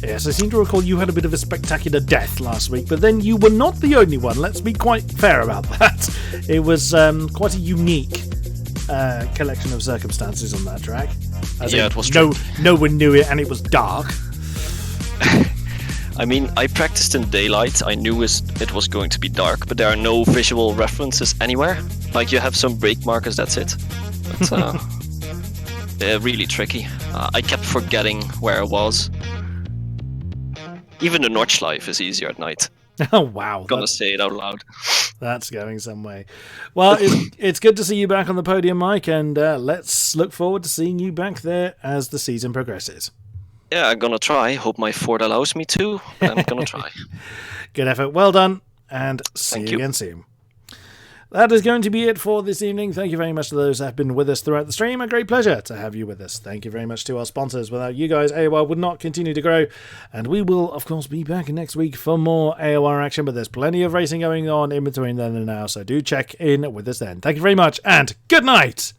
Yes, I seem to recall you had a bit of a spectacular death last week, but then you were not the only one. Let's be quite fair about that. It was quite a unique collection of circumstances on that track. It was no one knew it, and it was dark. I mean, I practiced in daylight. I knew it was going to be dark, but there are no visual references anywhere. Like, you have some brake markers, that's it. But, they're really tricky. I kept forgetting where I was. Even the Nordschleife is easier at night. Oh, wow. Gonna say it out loud. That's going some way. Well, it's good to see you back on the podium, Mike, and let's look forward to seeing you back there as the season progresses. Yeah, I'm gonna try. Hope my Ford allows me to, but I'm gonna try. Good effort. Well done, and see you again soon. That is going to be it for this evening. Thank you very much to those that have been with us throughout the stream. A great pleasure to have you with us. Thank you very much to our sponsors. Without you guys, AOR would not continue to grow. And we will, of course, be back next week for more AOR action. But there's plenty of racing going on in between then and now. So do check in with us then. Thank you very much, and good night.